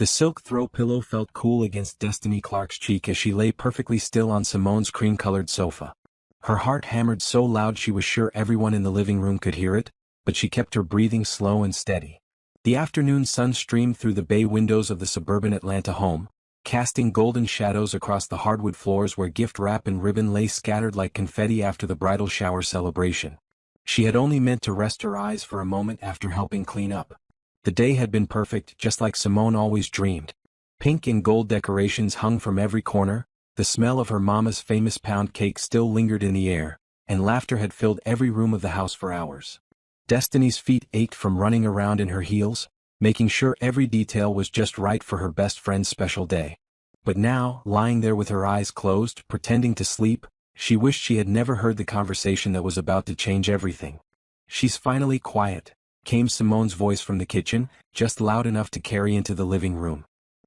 The silk throw pillow felt cool against Destiny Clark's cheek as she lay perfectly still on Simone's cream-colored sofa. Her heart hammered so loud she was sure everyone in the living room could hear it, but she kept her breathing slow and steady. The afternoon sun streamed through the bay windows of the suburban Atlanta home, casting golden shadows across the hardwood floors where gift wrap and ribbon lay scattered like confetti after the bridal shower celebration. She had only meant to rest her eyes for a moment after helping clean up. The day had been perfect, just like Simone always dreamed. Pink and gold decorations hung from every corner, the smell of her mama's famous pound cake still lingered in the air, and laughter had filled every room of the house for hours. Destiny's feet ached from running around in her heels, making sure every detail was just right for her best friend's special day. But now, lying there with her eyes closed, pretending to sleep, she wished she had never heard the conversation that was about to change everything. "She's finally quiet," came Simone's voice from the kitchen, just loud enough to carry into the living room.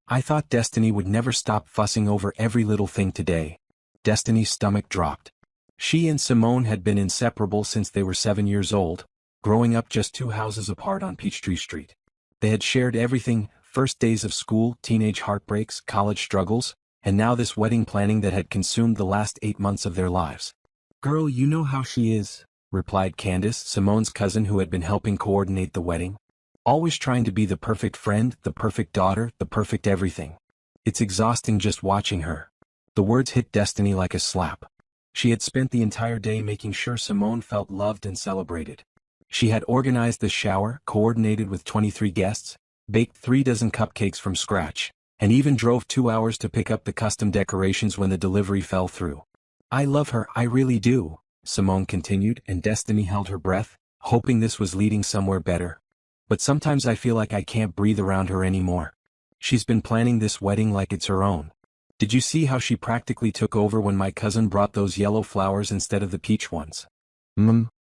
"I thought Destiny would never stop fussing over every little thing today." Destiny's stomach dropped. She and Simone had been inseparable since they were 7 years old, growing up just 2 houses apart on Peachtree Street. They had shared everything, first days of school, teenage heartbreaks, college struggles, and now this wedding planning that had consumed the last 8 months of their lives. "Girl, you know how she is," replied Candace, Simone's cousin who had been helping coordinate the wedding. "Always trying to be the perfect friend, the perfect daughter, the perfect everything. It's exhausting just watching her." The words hit Destiny like a slap. She had spent the entire day making sure Simone felt loved and celebrated. She had organized the shower, coordinated with 23 guests, baked 3 dozen cupcakes from scratch, and even drove 2 hours to pick up the custom decorations when the delivery fell through. "I love her, I really do," Simone continued, and Destiny held her breath, hoping this was leading somewhere better. "But sometimes I feel like I can't breathe around her anymore. She's been planning this wedding like it's her own. Did you see how she practically took over when my cousin brought those yellow flowers instead of the peach ones?"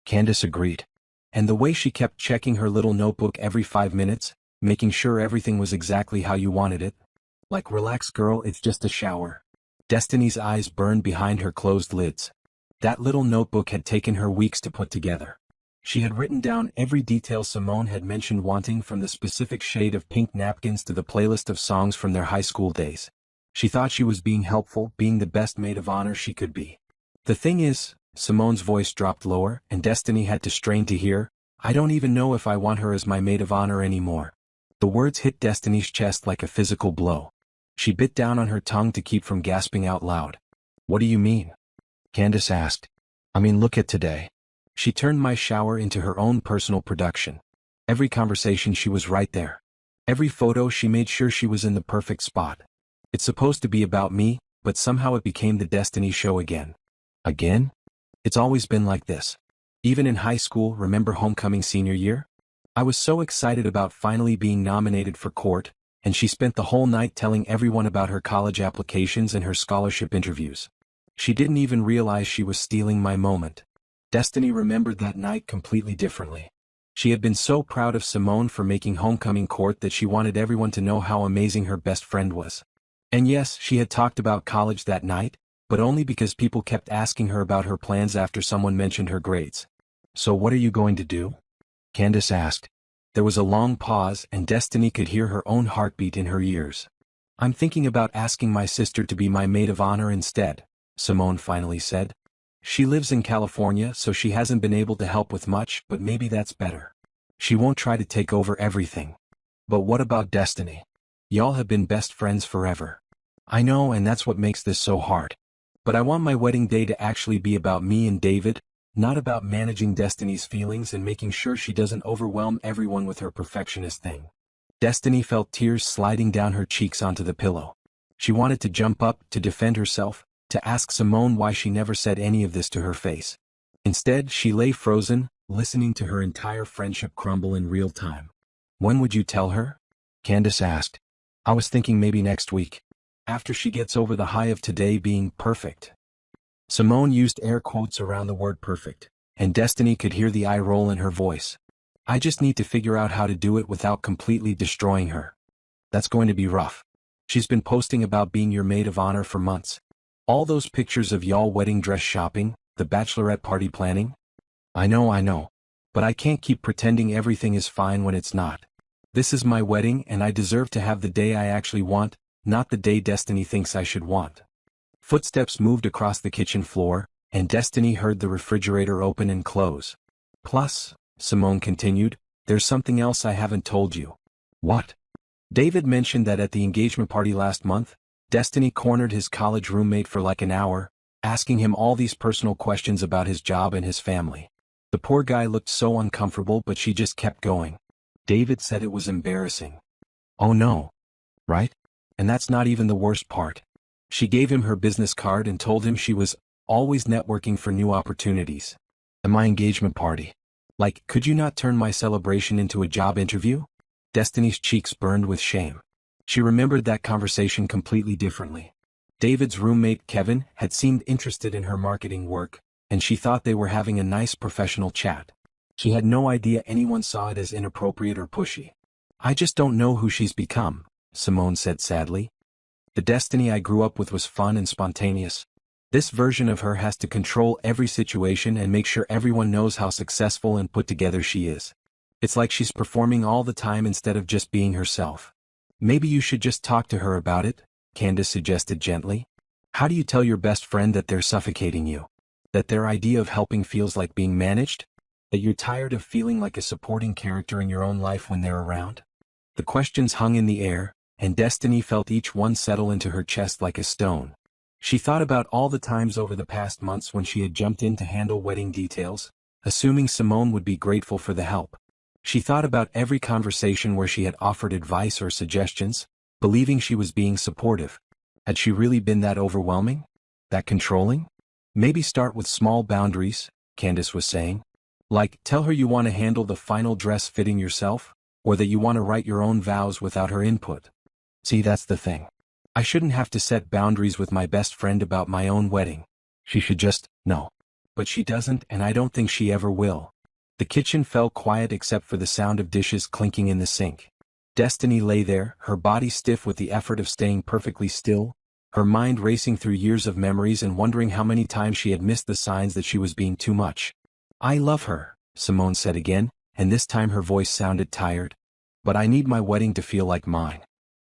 Candace agreed. "And the way she kept checking her little notebook every 5 minutes, making sure everything was exactly how you wanted it. Like, relax girl, it's just a shower." Destiny's eyes burned behind her closed lids. That little notebook had taken her weeks to put together. She had written down every detail Simone had mentioned wanting, from the specific shade of pink napkins to the playlist of songs from their high school days. She thought she was being helpful, being the best maid of honor she could be. "The thing is," Simone's voice dropped lower, and Destiny had to strain to hear, "I don't even know if I want her as my maid of honor anymore." The words hit Destiny's chest like a physical blow. She bit down on her tongue to keep from gasping out loud. "What do you mean?" Candace asked. "I mean, look at today. She turned my shower into her own personal production. Every conversation she was right there. Every photo she made sure she was in the perfect spot. It's supposed to be about me, but somehow it became the Destiny show again." "Again?" "It's always been like this. Even in high school, remember homecoming senior year? I was so excited about finally being nominated for court, and she spent the whole night telling everyone about her college applications and her scholarship interviews. She didn't even realize she was stealing my moment." Destiny remembered that night completely differently. She had been so proud of Simone for making homecoming court that she wanted everyone to know how amazing her best friend was. And yes, she had talked about college that night, but only because people kept asking her about her plans after someone mentioned her grades. "So what are you going to do?" Candace asked. There was a long pause, and Destiny could hear her own heartbeat in her ears. "I'm thinking about asking my sister to be my maid of honor instead," Simone finally said. "She lives in California, so she hasn't been able to help with much, but maybe that's better. She won't try to take over everything." "But what about Destiny? Y'all have been best friends forever." "I know, and that's what makes this so hard. But I want my wedding day to actually be about me and David, not about managing Destiny's feelings and making sure she doesn't overwhelm everyone with her perfectionist thing." Destiny felt tears sliding down her cheeks onto the pillow. She wanted to jump up, to defend herself, to ask Simone why she never said any of this to her face. Instead, she lay frozen, listening to her entire friendship crumble in real time. "When would you tell her?" Candace asked. "I was thinking maybe next week. After she gets over the high of today being perfect." Simone used air quotes around the word perfect, and Destiny could hear the eye roll in her voice. "I just need to figure out how to do it without completely destroying her." "That's going to be rough. She's been posting about being your maid of honor for months. All those pictures of y'all wedding dress shopping, the bachelorette party planning." I know. But I can't keep pretending everything is fine when it's not." This is my wedding and I deserve to have the day I actually want, not the day Destiny thinks I should want. Footsteps moved across the kitchen floor, and Destiny heard the refrigerator open and close. Plus, Simone continued, there's something else I haven't told you. What? David mentioned that at the engagement party last month, Destiny cornered his college roommate for like an hour, asking him all these personal questions about his job and his family. The poor guy looked so uncomfortable, but she just kept going. David said it was embarrassing. Oh no. Right? And that's not even the worst part. She gave him her business card and told him she was always networking for new opportunities. At my engagement party. Like, could you not turn my celebration into a job interview? Destiny's cheeks burned with shame. She remembered that conversation completely differently. David's roommate, Kevin, had seemed interested in her marketing work, and she thought they were having a nice professional chat. She had no idea anyone saw it as inappropriate or pushy. I just don't know who she's become, Simone said sadly. The Destiny I grew up with was fun and spontaneous. This version of her has to control every situation and make sure everyone knows how successful and put together she is. It's like she's performing all the time instead of just being herself. Maybe you should just talk to her about it, Candace suggested gently. How do you tell your best friend that they're suffocating you? That their idea of helping feels like being managed? That you're tired of feeling like a supporting character in your own life when they're around? The questions hung in the air, and Destiny felt each one settle into her chest like a stone. She thought about all the times over the past months when she had jumped in to handle wedding details, assuming Simone would be grateful for the help. She thought about every conversation where she had offered advice or suggestions, believing she was being supportive. Had she really been that overwhelming? That controlling? Maybe start with small boundaries, Candace was saying. Like, tell her you want to handle the final dress fitting yourself, or that you want to write your own vows without her input. See, that's the thing. I shouldn't have to set boundaries with my best friend about my own wedding. She should just know. But she doesn't, and I don't think she ever will. The kitchen fell quiet except for the sound of dishes clinking in the sink. Destiny lay there, her body stiff with the effort of staying perfectly still, her mind racing through years of memories and wondering how many times she had missed the signs that she was being too much. I love her, Simone said again, and this time her voice sounded tired. But I need my wedding to feel like mine.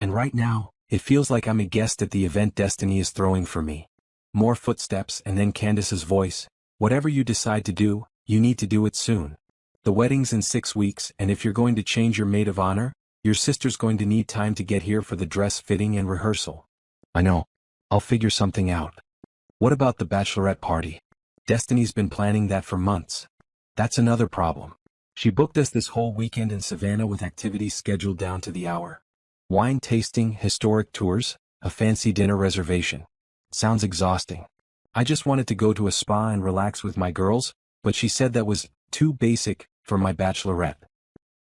And right now, it feels like I'm a guest at the event Destiny is throwing for me. More footsteps and then Candace's voice. Whatever you decide to do, you need to do it soon. The wedding's in 6 weeks, and if you're going to change your maid of honor, your sister's going to need time to get here for the dress fitting and rehearsal. I know. I'll figure something out. What about the bachelorette party? Destiny's been planning that for months. That's another problem. She booked us this whole weekend in Savannah with activities scheduled down to the hour. Wine tasting, historic tours, a fancy dinner reservation. Sounds exhausting. I just wanted to go to a spa and relax with my girls, but she said that was too basic for my bachelorette.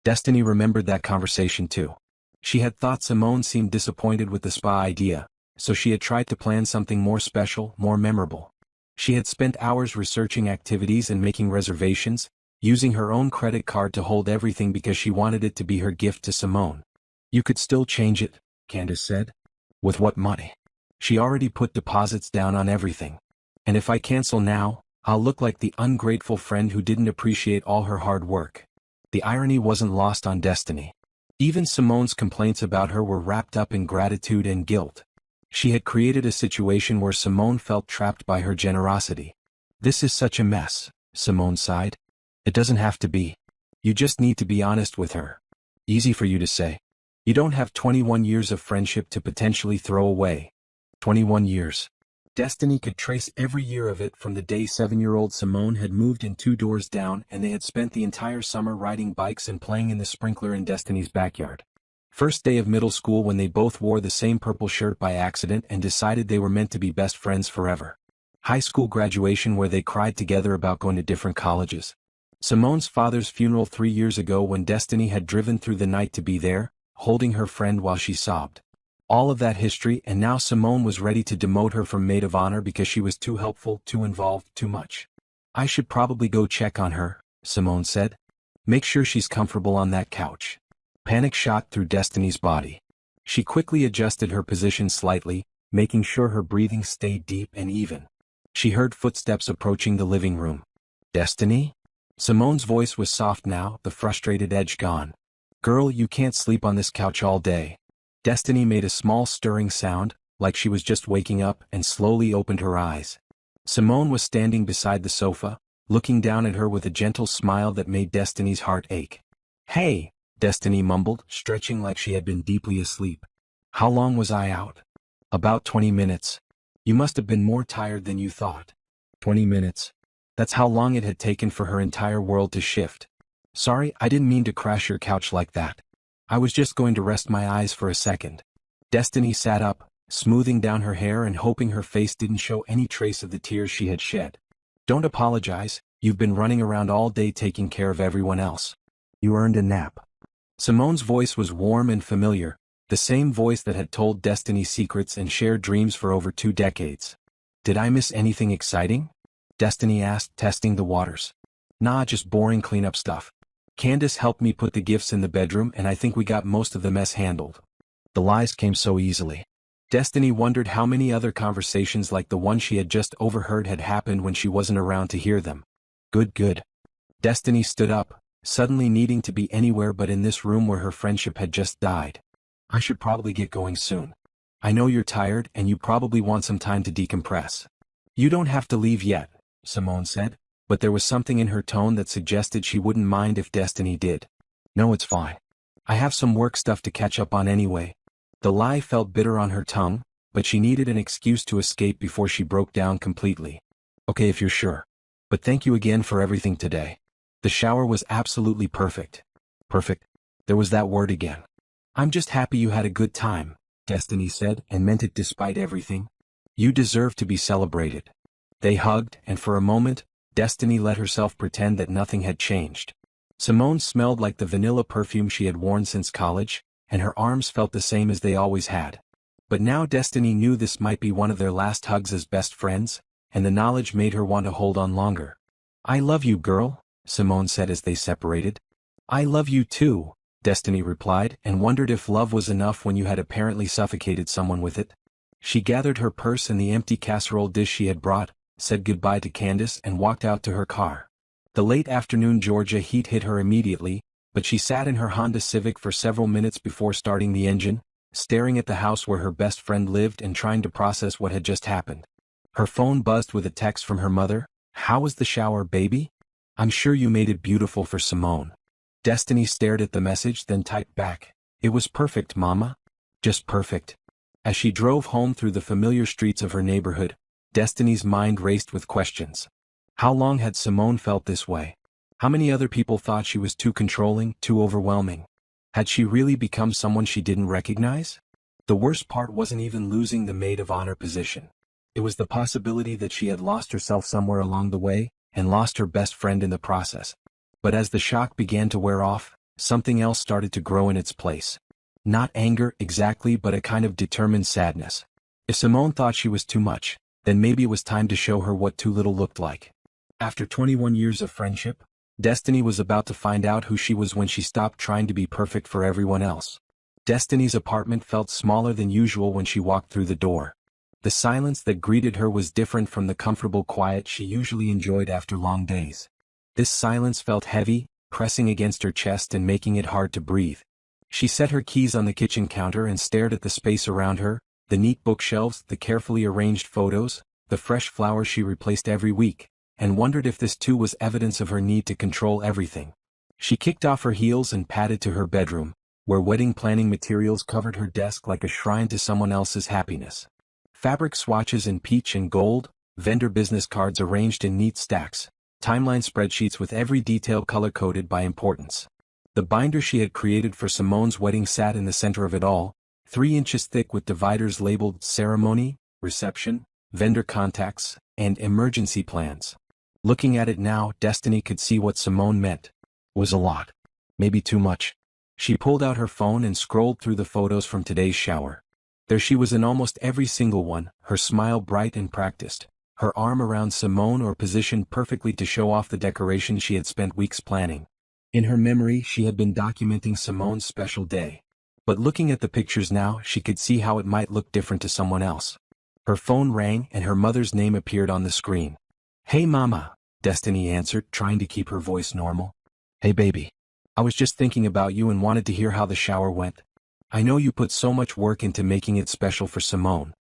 Destiny remembered that conversation too. She had thought Simone seemed disappointed with the spa idea, so she had tried to plan something more special, more memorable. She had spent hours researching activities and making reservations, using her own credit card to hold everything because she wanted it to be her gift to Simone. You could still change it, Candace said. With what money? She already put deposits down on everything. And if I cancel now, I'll look like the ungrateful friend who didn't appreciate all her hard work. The irony wasn't lost on Destiny. Even Simone's complaints about her were wrapped up in gratitude and guilt. She had created a situation where Simone felt trapped by her generosity. This is such a mess, Simone sighed. It doesn't have to be. You just need to be honest with her. Easy for you to say. You don't have 21 years of friendship to potentially throw away. 21 years. Destiny could trace every year of it from the day 7-year-old Simone had moved in 2 doors down and they had spent the entire summer riding bikes and playing in the sprinkler in Destiny's backyard. First day of middle school when they both wore the same purple shirt by accident and decided they were meant to be best friends forever. High school graduation where they cried together about going to different colleges. Simone's father's funeral 3 years ago when Destiny had driven through the night to be there, holding her friend while she sobbed. All of that history, and now Simone was ready to demote her from maid of honor because she was too helpful, too involved, too much. I should probably go check on her, Simone said. Make sure she's comfortable on that couch. Panic shot through Destiny's body. She quickly adjusted her position slightly, making sure her breathing stayed deep and even. She heard footsteps approaching the living room. Destiny? Simone's voice was soft now, the frustrated edge gone. Girl, you can't sleep on this couch all day. Destiny made a small stirring sound, like she was just waking up, and slowly opened her eyes. Simone was standing beside the sofa, looking down at her with a gentle smile that made Destiny's heart ache. Hey, Destiny mumbled, stretching like she had been deeply asleep. How long was I out? About 20 minutes. You must have been more tired than you thought. 20 minutes. That's how long it had taken for her entire world to shift. Sorry, I didn't mean to crash your couch like that. I was just going to rest my eyes for a second. Destiny sat up, smoothing down her hair and hoping her face didn't show any trace of the tears she had shed. Don't apologize, you've been running around all day taking care of everyone else. You earned a nap. Simone's voice was warm and familiar, the same voice that had told Destiny secrets and shared dreams for over 2 decades. Did I miss anything exciting? Destiny asked, testing the waters. Nah, just boring cleanup stuff. Candace helped me put the gifts in the bedroom and I think we got most of the mess handled. The lies came so easily. Destiny wondered how many other conversations like the one she had just overheard had happened when she wasn't around to hear them. Good. Destiny stood up, suddenly needing to be anywhere but in this room where her friendship had just died. I should probably get going soon. I know you're tired and you probably want some time to decompress. You don't have to leave yet, Simone said, but there was something in her tone that suggested she wouldn't mind if Destiny did. No, it's fine. I have some work stuff to catch up on anyway. The lie felt bitter on her tongue, but she needed an excuse to escape before she broke down completely. Okay, if you're sure. But thank you again for everything today. The shower was absolutely perfect. Perfect? There was that word again. I'm just happy you had a good time, Destiny said, and meant it despite everything. You deserve to be celebrated. They hugged, and for a moment, Destiny let herself pretend that nothing had changed. Simone smelled like the vanilla perfume she had worn since college, and her arms felt the same as they always had. But now Destiny knew this might be one of their last hugs as best friends, and the knowledge made her want to hold on longer. I love you, girl, Simone said as they separated. I love you too, Destiny replied, and wondered if love was enough when you had apparently suffocated someone with it. She gathered her purse and the empty casserole dish she had brought, said goodbye to Candace and walked out to her car. The late afternoon Georgia heat hit her immediately, but she sat in her Honda Civic for several minutes before starting the engine, staring at the house where her best friend lived and trying to process what had just happened. Her phone buzzed with a text from her mother. How was the shower, baby? I'm sure you made it beautiful for Simone. Destiny stared at the message, then typed back. It was perfect, Mama. Just perfect. As she drove home through the familiar streets of her neighborhood, Destiny's mind raced with questions. How long had Simone felt this way? How many other people thought she was too controlling, too overwhelming? Had she really become someone she didn't recognize? The worst part wasn't even losing the maid of honor position. It was the possibility that she had lost herself somewhere along the way, and lost her best friend in the process. But as the shock began to wear off, something else started to grow in its place. Not anger exactly, but a kind of determined sadness. If Simone thought she was too much, then maybe it was time to show her what too little looked like. After 21 years of friendship, Destiny was about to find out who she was when she stopped trying to be perfect for everyone else. Destiny's apartment felt smaller than usual when she walked through the door. The silence that greeted her was different from the comfortable quiet she usually enjoyed after long days. This silence felt heavy, pressing against her chest and making it hard to breathe. She set her keys on the kitchen counter and stared at the space around her, the neat bookshelves, the carefully arranged photos, the fresh flowers she replaced every week, and wondered if this too was evidence of her need to control everything. She kicked off her heels and padded to her bedroom, where wedding planning materials covered her desk like a shrine to someone else's happiness. Fabric swatches in peach and gold, vendor business cards arranged in neat stacks, timeline spreadsheets with every detail color-coded by importance. The binder she had created for Simone's wedding sat in the center of it all, 3 inches thick with dividers labeled ceremony, reception, vendor contacts, and emergency plans. Looking at it now, Destiny could see what Simone meant. Was a lot. Maybe too much. She pulled out her phone and scrolled through the photos from today's shower. There she was in almost every single one, her smile bright and practiced, her arm around Simone or positioned perfectly to show off the decoration she had spent weeks planning. In her memory, she had been documenting Simone's special day. But looking at the pictures now, she could see how it might look different to someone else. Her phone rang and her mother's name appeared on the screen. Hey Mama, Destiny answered, trying to keep her voice normal. Hey baby. I was just thinking about you and wanted to hear how the shower went. I know you put so much work into making it special for Simone.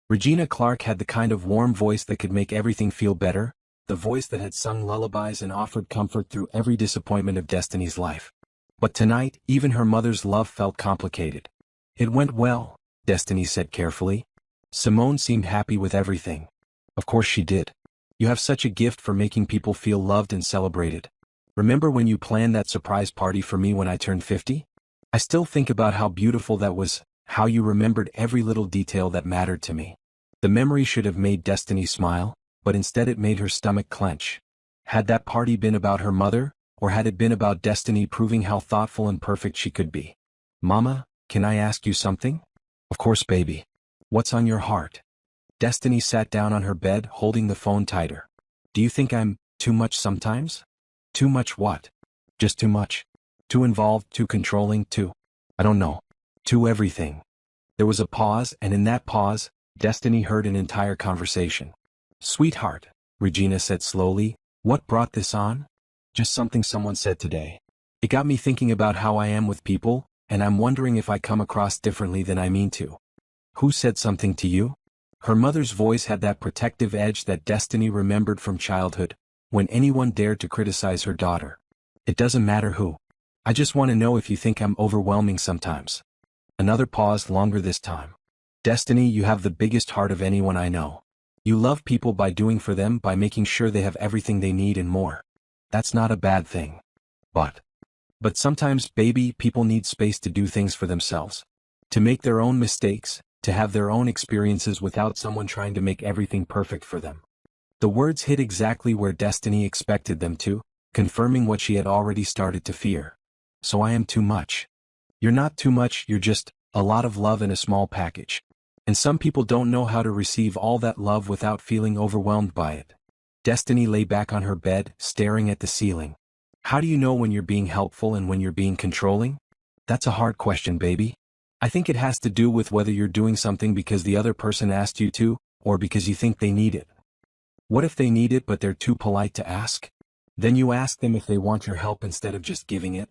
Regina Clark had the kind of warm voice that could make everything feel better, the voice that had sung lullabies and offered comfort through every disappointment of Destiny's life. But tonight, even her mother's love felt complicated. It went well, Destiny said carefully. Simone seemed happy with everything. Of course she did. You have such a gift for making people feel loved and celebrated. Remember when you planned that surprise party for me when I turned 50? I still think about how beautiful that was, how you remembered every little detail that mattered to me. The memory should have made Destiny smile, but instead it made her stomach clench. Had that party been about her mother, or had it been about Destiny proving how thoughtful and perfect she could be? Mama, can I ask you something? Of course, baby. What's on your heart? Destiny sat down on her bed, holding the phone tighter. Do you think I'm too much sometimes? Too much what? Just too much. Too involved, too controlling, I don't know. Too everything. There was a pause, and in that pause, Destiny heard an entire conversation. Sweetheart, Regina said slowly, what brought this on? Just something someone said today. It got me thinking about how I am with people, and I'm wondering if I come across differently than I mean to. Who said something to you? Her mother's voice had that protective edge that Destiny remembered from childhood, when anyone dared to criticize her daughter. It doesn't matter who. I just want to know if you think I'm overwhelming sometimes. Another pause, longer this time. Destiny, you have the biggest heart of anyone I know. You love people by doing for them, by making sure they have everything they need and more. That's not a bad thing. But sometimes, baby, people need space to do things for themselves. To make their own mistakes, to have their own experiences without someone trying to make everything perfect for them. The words hit exactly where Destiny expected them to, confirming what she had already started to fear. So I am too much. You're not too much, you're just a lot of love in a small package. And some people don't know how to receive all that love without feeling overwhelmed by it. Destiny lay back on her bed, staring at the ceiling. How do you know when you're being helpful and when you're being controlling? That's a hard question, baby. I think it has to do with whether you're doing something because the other person asked you to, or because you think they need it. What if they need it but they're too polite to ask? Then you ask them if they want your help instead of just giving it.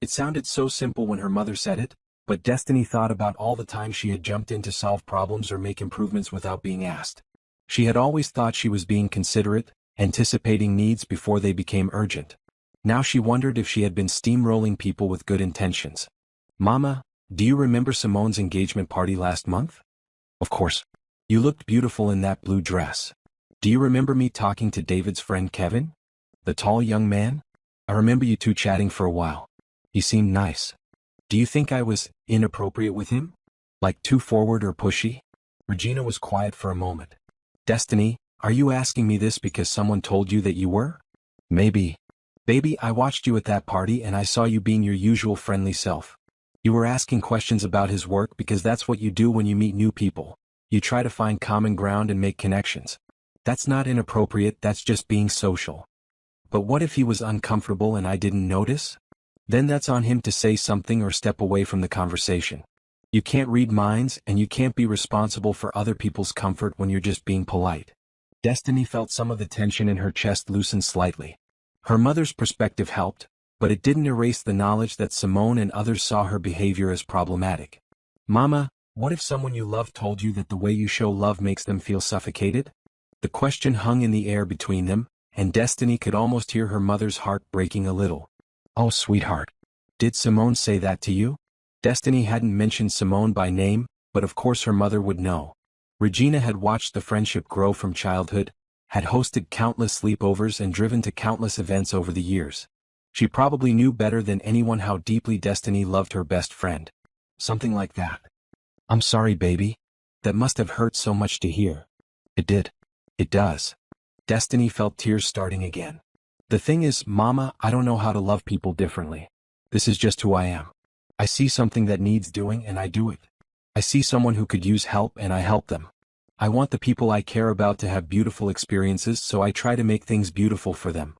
It sounded so simple when her mother said it, but Destiny thought about all the times she had jumped in to solve problems or make improvements without being asked. She had always thought she was being considerate, anticipating needs before they became urgent. Now she wondered if she had been steamrolling people with good intentions. Mama, do you remember Simone's engagement party last month? Of course. You looked beautiful in that blue dress. Do you remember me talking to David's friend Kevin? The tall young man? I remember you two chatting for a while. He seemed nice. Do you think I was inappropriate with him? Like too forward or pushy? Regina was quiet for a moment. Destiny, are you asking me this because someone told you that you were? Maybe. Baby, I watched you at that party and I saw you being your usual friendly self. You were asking questions about his work because that's what you do when you meet new people. You try to find common ground and make connections. That's not inappropriate, that's just being social. But what if he was uncomfortable and I didn't notice? Then that's on him to say something or step away from the conversation. You can't read minds and you can't be responsible for other people's comfort when you're just being polite. Destiny felt some of the tension in her chest loosen slightly. Her mother's perspective helped, but it didn't erase the knowledge that Simone and others saw her behavior as problematic. Mama, what if someone you love told you that the way you show love makes them feel suffocated? The question hung in the air between them, and Destiny could almost hear her mother's heart breaking a little. Oh, sweetheart. Did Simone say that to you? Destiny hadn't mentioned Simone by name, but of course her mother would know. Regina had watched the friendship grow from childhood, had hosted countless sleepovers and driven to countless events over the years. She probably knew better than anyone how deeply Destiny loved her best friend. Something like that. I'm sorry, baby. That must have hurt so much to hear. It did. It does. Destiny felt tears starting again. The thing is, Mama, I don't know how to love people differently. This is just who I am. I see something that needs doing and I do it. I see someone who could use help and I help them. I want the people I care about to have beautiful experiences, so I try to make things beautiful for them.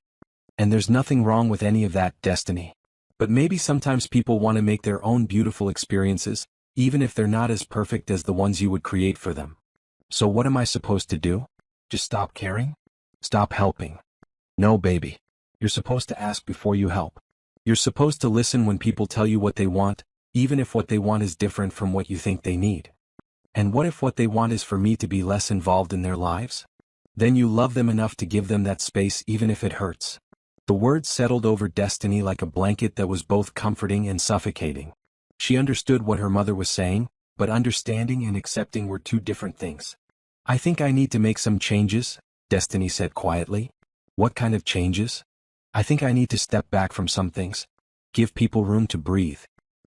And there's nothing wrong with any of that, Destiny. But maybe sometimes people want to make their own beautiful experiences, even if they're not as perfect as the ones you would create for them. So what am I supposed to do? Just stop caring? Stop helping? No, baby. You're supposed to ask before you help. You're supposed to listen when people tell you what they want, even if what they want is different from what you think they need. And what if what they want is for me to be less involved in their lives? Then you love them enough to give them that space even if it hurts. The words settled over Destiny like a blanket that was both comforting and suffocating. She understood what her mother was saying, but understanding and accepting were two different things. I think I need to make some changes, Destiny said quietly. What kind of changes? I think I need to step back from some things. Give people room to breathe.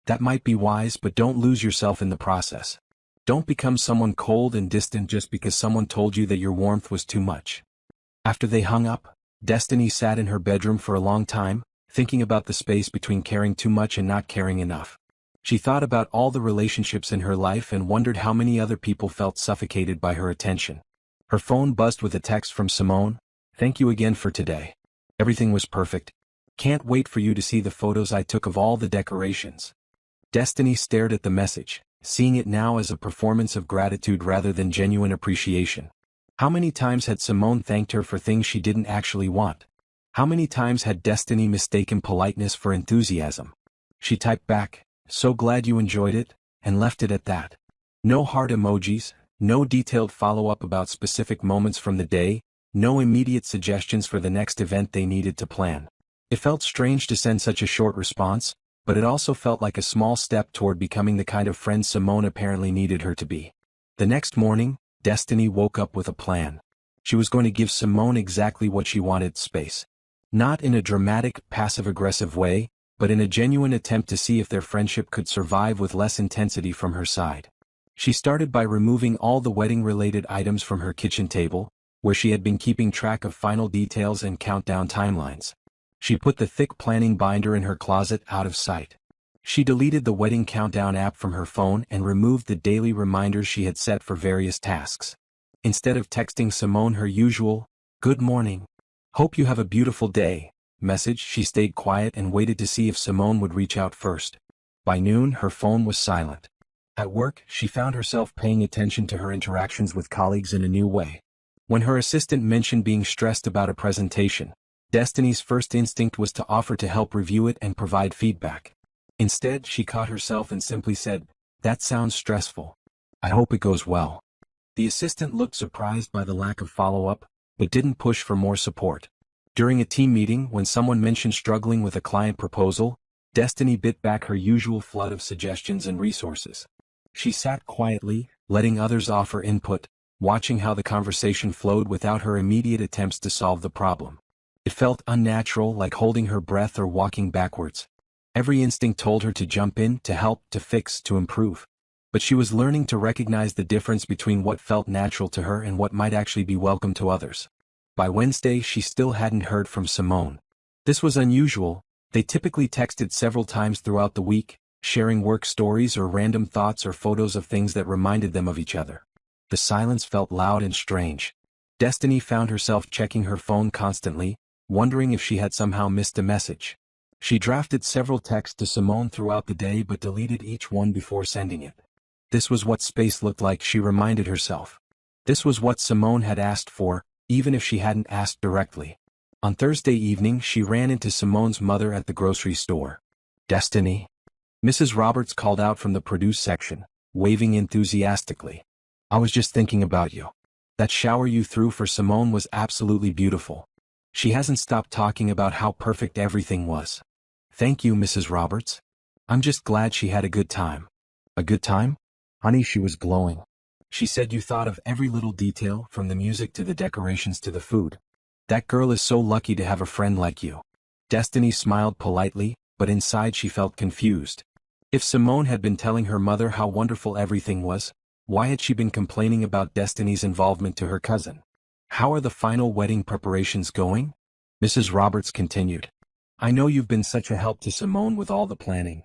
That might be wise, but don't lose yourself in the process. Don't become someone cold and distant just because someone told you that your warmth was too much. After they hung up, Destiny sat in her bedroom for a long time, thinking about the space between caring too much and not caring enough. She thought about all the relationships in her life and wondered how many other people felt suffocated by her attention. Her phone buzzed with a text from Simone. Thank you again for today. Everything was perfect. Can't wait for you to see the photos I took of all the decorations. Destiny stared at the message, seeing it now as a performance of gratitude rather than genuine appreciation. How many times had Simone thanked her for things she didn't actually want? How many times had Destiny mistaken politeness for enthusiasm? She typed back, "So glad you enjoyed it," and left it at that. No heart emojis, no detailed follow-up about specific moments from the day, no immediate suggestions for the next event they needed to plan. It felt strange to send such a short response, but it also felt like a small step toward becoming the kind of friend Simone apparently needed her to be. The next morning, Destiny woke up with a plan. She was going to give Simone exactly what she wanted: space. Not in a dramatic, passive-aggressive way, but in a genuine attempt to see if their friendship could survive with less intensity from her side. She started by removing all the wedding-related items from her kitchen table, where she had been keeping track of final details and countdown timelines. She put the thick planning binder in her closet out of sight. She deleted the wedding countdown app from her phone and removed the daily reminders she had set for various tasks. Instead of texting Simone her usual, "Good morning. Hope you have a beautiful day," message, she stayed quiet and waited to see if Simone would reach out first. By noon, her phone was silent. At work, she found herself paying attention to her interactions with colleagues in a new way. When her assistant mentioned being stressed about a presentation, Destiny's first instinct was to offer to help review it and provide feedback. Instead, she caught herself and simply said, "That sounds stressful. I hope it goes well." The assistant looked surprised by the lack of follow-up, but didn't push for more support. During a team meeting, when someone mentioned struggling with a client proposal, Destiny bit back her usual flood of suggestions and resources. She sat quietly, letting others offer input, watching how the conversation flowed without her immediate attempts to solve the problem. It felt unnatural, like holding her breath or walking backwards. Every instinct told her to jump in, to help, to fix, to improve. But she was learning to recognize the difference between what felt natural to her and what might actually be welcome to others. By Wednesday, she still hadn't heard from Simone. This was unusual. They typically texted several times throughout the week, sharing work stories or random thoughts or photos of things that reminded them of each other. The silence felt loud and strange. Destiny found herself checking her phone constantly, wondering if she had somehow missed a message. She drafted several texts to Simone throughout the day but deleted each one before sending it. This was what space looked like, she reminded herself. This was what Simone had asked for, even if she hadn't asked directly. On Thursday evening, she ran into Simone's mother at the grocery store. "Destiny?" Mrs. Roberts called out from the produce section, waving enthusiastically. "I was just thinking about you. That shower you threw for Simone was absolutely beautiful. She hasn't stopped talking about how perfect everything was." "Thank you, Mrs. Roberts. I'm just glad she had a good time." "A good time?" Honey, she was glowing. "She said you thought of every little detail, from the music to the decorations to the food. That girl is so lucky to have a friend like you." Destiny smiled politely, but inside she felt confused. If Simone had been telling her mother how wonderful everything was, why had she been complaining about Destiny's involvement to her cousin? "How are the final wedding preparations going?" Mrs. Roberts continued. "I know you've been such a help to Simone with all the planning.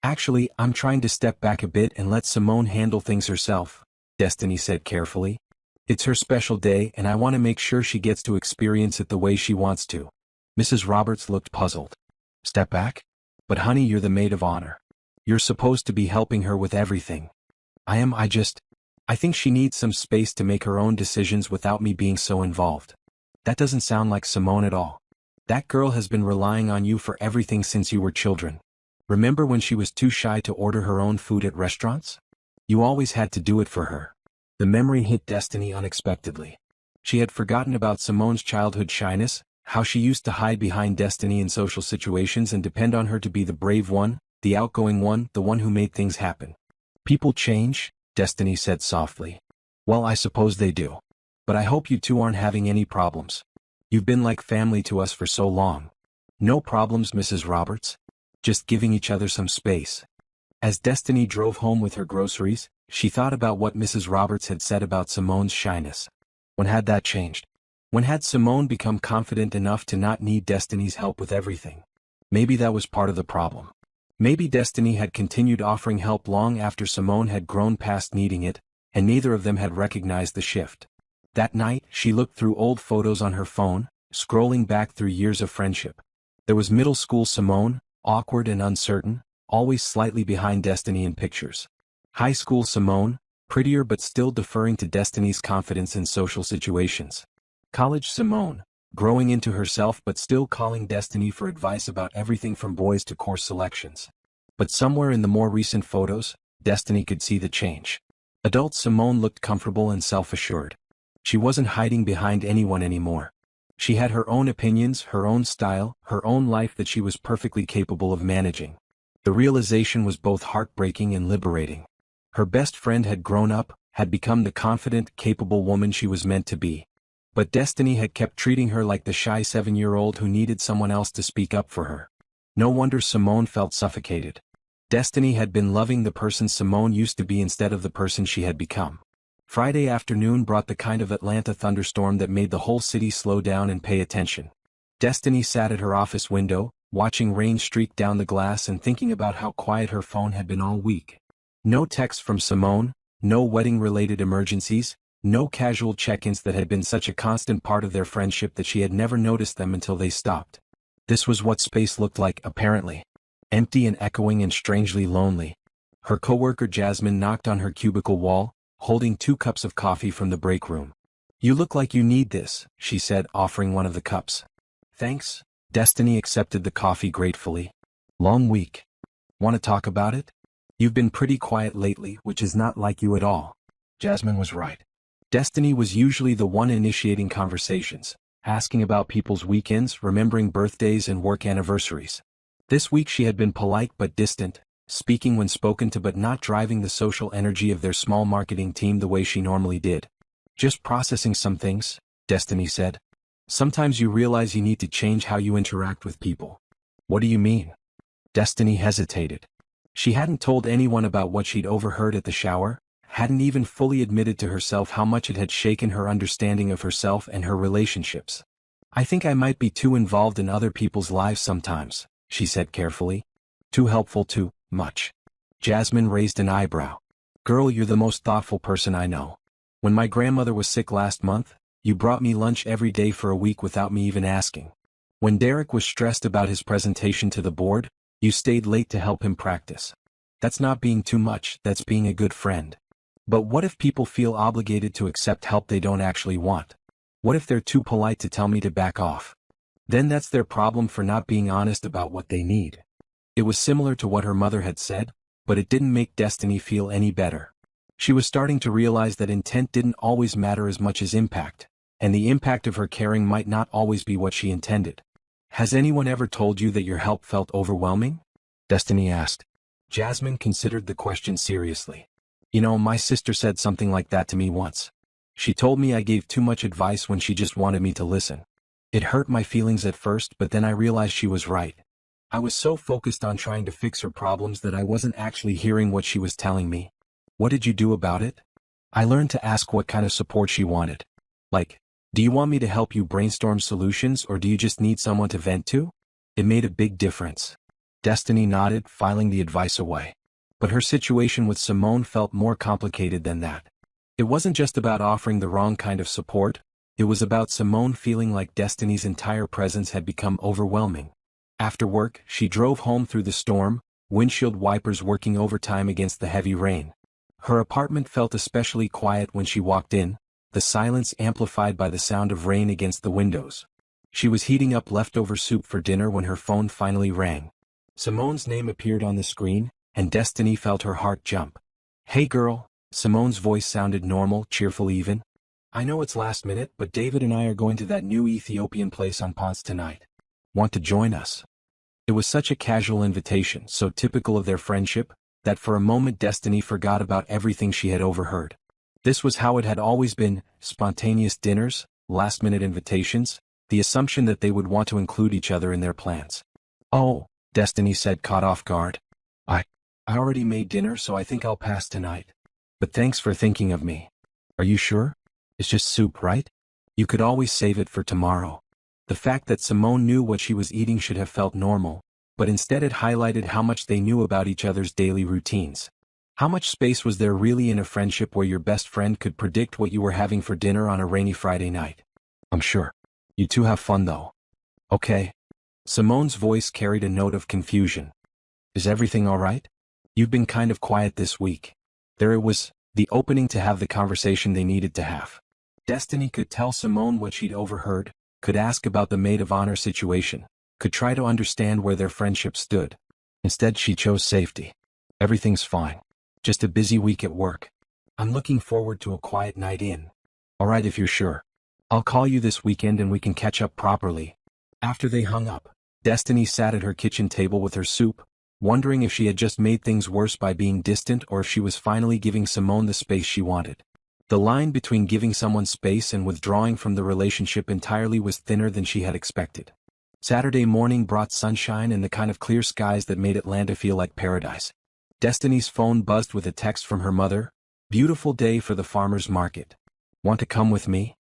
Actually, I'm trying to step back a bit and let Simone handle things herself," Destiny said carefully. "It's her special day and I want to make sure she gets to experience it the way she wants to." Mrs. Roberts looked puzzled. "Step back? But honey, you're the maid of honor. You're supposed to be helping her with everything." I think she needs some space to make her own decisions without me being so involved." "That doesn't sound like Simone at all." That girl has been relying on you for everything since you were children. Remember when she was too shy to order her own food at restaurants? You always had to do it for her. The memory hit Destiny unexpectedly. She had forgotten about Simone's childhood shyness, how she used to hide behind Destiny in social situations and depend on her to be the brave one, the outgoing one, the one who made things happen. People change, Destiny said softly. Well, I suppose they do. But I hope you two aren't having any problems. You've been like family to us for so long. No problems, Mrs. Roberts. Just giving each other some space. As Destiny drove home with her groceries, she thought about what Mrs. Roberts had said about Simone's shyness. When had that changed? When had Simone become confident enough to not need Destiny's help with everything? Maybe that was part of the problem. Maybe Destiny had continued offering help long after Simone had grown past needing it, and neither of them had recognized the shift. That night, she looked through old photos on her phone, scrolling back through years of friendship. There was middle school Simone, awkward and uncertain, always slightly behind Destiny in pictures. High school Simone, prettier but still deferring to Destiny's confidence in social situations. College Simone, growing into herself but still calling Destiny for advice about everything from boys to course selections. But somewhere in the more recent photos, Destiny could see the change. Adult Simone looked comfortable and self-assured. She wasn't hiding behind anyone anymore. She had her own opinions, her own style, her own life that she was perfectly capable of managing. The realization was both heartbreaking and liberating. Her best friend had grown up, had become the confident, capable woman she was meant to be. But Destiny had kept treating her like the shy 7-year-old who needed someone else to speak up for her. No wonder Simone felt suffocated. Destiny had been loving the person Simone used to be instead of the person she had become. Friday afternoon brought the kind of Atlanta thunderstorm that made the whole city slow down and pay attention. Destiny sat at her office window, watching rain streak down the glass and thinking about how quiet her phone had been all week. No texts from Simone, no wedding-related emergencies, no casual check-ins that had been such a constant part of their friendship that she had never noticed them until they stopped. This was what space looked like, apparently. Empty and echoing and strangely lonely. Her coworker Jasmine knocked on her cubicle wall, holding 2 cups of coffee from the break room. "You look like you need this," she said, offering one of the cups. "Thanks." Destiny accepted the coffee gratefully. "Long week. Want to talk about it? You've been pretty quiet lately, which is not like you at all." Jasmine was right. Destiny was usually the one initiating conversations, asking about people's weekends, remembering birthdays and work anniversaries. This week she had been polite but distant, speaking when spoken to but not driving the social energy of their small marketing team the way she normally did. "Just processing some things," Destiny said. "Sometimes you realize you need to change how you interact with people." "What do you mean?" Destiny hesitated. She hadn't told anyone about what she'd overheard at the shower, hadn't even fully admitted to herself how much it had shaken her understanding of herself and her relationships. "I think I might be too involved in other people's lives sometimes," she said carefully. "Too helpful, too much." Jasmine raised an eyebrow. "Girl, you're the most thoughtful person I know. When my grandmother was sick last month, you brought me lunch every day for a week without me even asking. When Derek was stressed about his presentation to the board, you stayed late to help him practice. That's not being too much, that's being a good friend. But what if people feel obligated to accept help they don't actually want? What if they're too polite to tell me to back off? Then that's their problem for not being honest about what they need." It was similar to what her mother had said, but it didn't make Destiny feel any better. She was starting to realize that intent didn't always matter as much as impact, and the impact of her caring might not always be what she intended. "Has anyone ever told you that your help felt overwhelming?" Destiny asked. Jasmine considered the question seriously. "You know, my sister said something like that to me once. She told me I gave too much advice when she just wanted me to listen. It hurt my feelings at first, but then I realized she was right. I was so focused on trying to fix her problems that I wasn't actually hearing what she was telling me." "What did you do about it?" "I learned to ask what kind of support she wanted. Like, do you want me to help you brainstorm solutions or do you just need someone to vent to?" It made a big difference. Destiny nodded, filing the advice away. But her situation with Simone felt more complicated than that. It wasn't just about offering the wrong kind of support, it was about Simone feeling like Destiny's entire presence had become overwhelming. After work, she drove home through the storm, windshield wipers working overtime against the heavy rain. Her apartment felt especially quiet when she walked in, the silence amplified by the sound of rain against the windows. She was heating up leftover soup for dinner when her phone finally rang. Simone's name appeared on the screen, and Destiny felt her heart jump. "Hey girl," Simone's voice sounded normal, cheerful even. "I know it's last minute, but David and I are going to that new Ethiopian place on Ponce tonight. Want to join us?" It was such a casual invitation, so typical of their friendship, that for a moment Destiny forgot about everything she had overheard. This was how it had always been: spontaneous dinners, last-minute invitations, the assumption that they would want to include each other in their plans. "Oh," Destiny said, caught off guard. I already made dinner, so I think I'll pass tonight. But thanks for thinking of me. Are you sure? It's just soup, right? You could always save it for tomorrow." The fact that Simone knew what she was eating should have felt normal, but instead it highlighted how much they knew about each other's daily routines. How much space was there really in a friendship where your best friend could predict what you were having for dinner on a rainy Friday night? "I'm sure. You two have fun though." "Okay." Simone's voice carried a note of confusion. "Is everything all right? You've been kind of quiet this week." There it was, the opening to have the conversation they needed to have. Destiny could tell Simone what she'd overheard, could ask about the maid of honor situation, could try to understand where their friendship stood. Instead she chose safety. "Everything's fine. Just a busy week at work. I'm looking forward to a quiet night in." "All right if you're sure. I'll call you this weekend and we can catch up properly." After they hung up, Destiny sat at her kitchen table with her soup, wondering if she had just made things worse by being distant or if she was finally giving Simone the space she wanted. The line between giving someone space and withdrawing from the relationship entirely was thinner than she had expected. Saturday morning brought sunshine and the kind of clear skies that made Atlanta feel like paradise. Destiny's phone buzzed with a text from her mother. "Beautiful day for the farmer's market. Want to come with me?"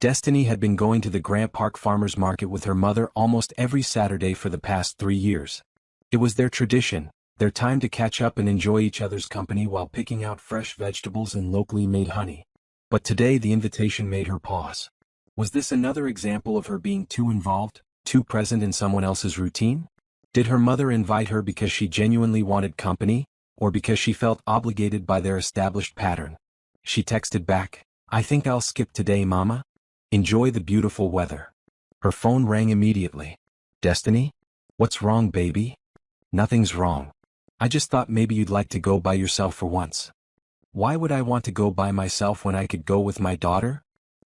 Destiny had been going to the Grant Park Farmers Market with her mother almost every Saturday for the past 3 years. It was their tradition, their time to catch up and enjoy each other's company while picking out fresh vegetables and locally made honey. But today the invitation made her pause. Was this another example of her being too involved, too present in someone else's routine? Did her mother invite her because she genuinely wanted company, or because she felt obligated by their established pattern? She texted back, "I think I'll skip today, Mama. Enjoy the beautiful weather." Her phone rang immediately. "Destiny? What's wrong, baby?" "Nothing's wrong. I just thought maybe you'd like to go by yourself for once." "Why would I want to go by myself when I could go with my daughter?"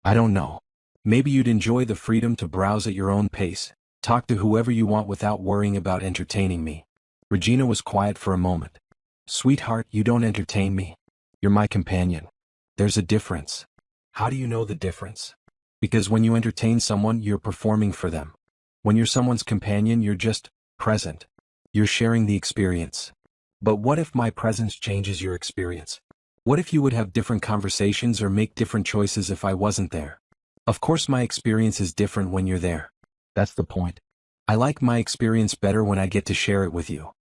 "I don't know. Maybe you'd enjoy the freedom to browse at your own pace, talk to whoever you want without worrying about entertaining me." Regina was quiet for a moment. "Sweetheart, you don't entertain me. You're my companion. There's a difference." "How do you know the difference?" "Because when you entertain someone, you're performing for them. When you're someone's companion, you're just present. You're sharing the experience." "But what if my presence changes your experience? What if you would have different conversations or make different choices if I wasn't there?" "Of course my experience is different when you're there. That's the point. I like my experience better when I get to share it with you."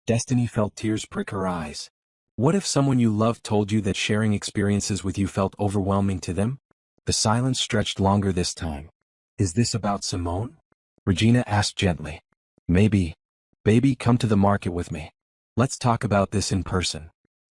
Destiny felt tears prick her eyes. What if someone you loved told you that sharing experiences with you felt overwhelming to them? The silence stretched longer this time. "Is this about Simone?" Regina asked gently. "Maybe. Baby, come to the market with me. Let's talk about this in person."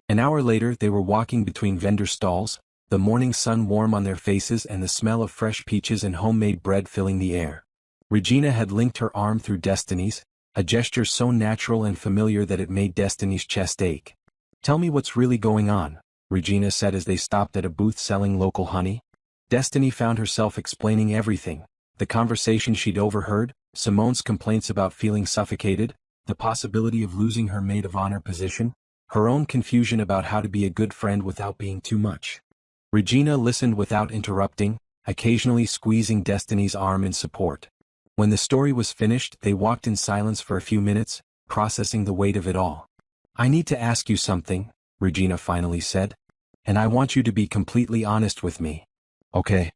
An hour later they were walking between vendor stalls, the morning sun warm on their faces and the smell of fresh peaches and homemade bread filling the air. Regina had linked her arm through Destiny's, a gesture so natural and familiar that it made Destiny's chest ache. "Tell me what's really going on," Regina said as they stopped at a booth selling local honey. Destiny found herself explaining everything: the conversation she'd overheard, Simone's complaints about feeling suffocated, the possibility of losing her maid of honor position, her own confusion about how to be a good friend without being too much. Regina listened without interrupting, occasionally squeezing Destiny's arm in support. When the story was finished, they walked in silence for a few minutes, processing the weight of it all. "I need to ask you something," Regina finally said. "And I want you to be completely honest with me." "Okay.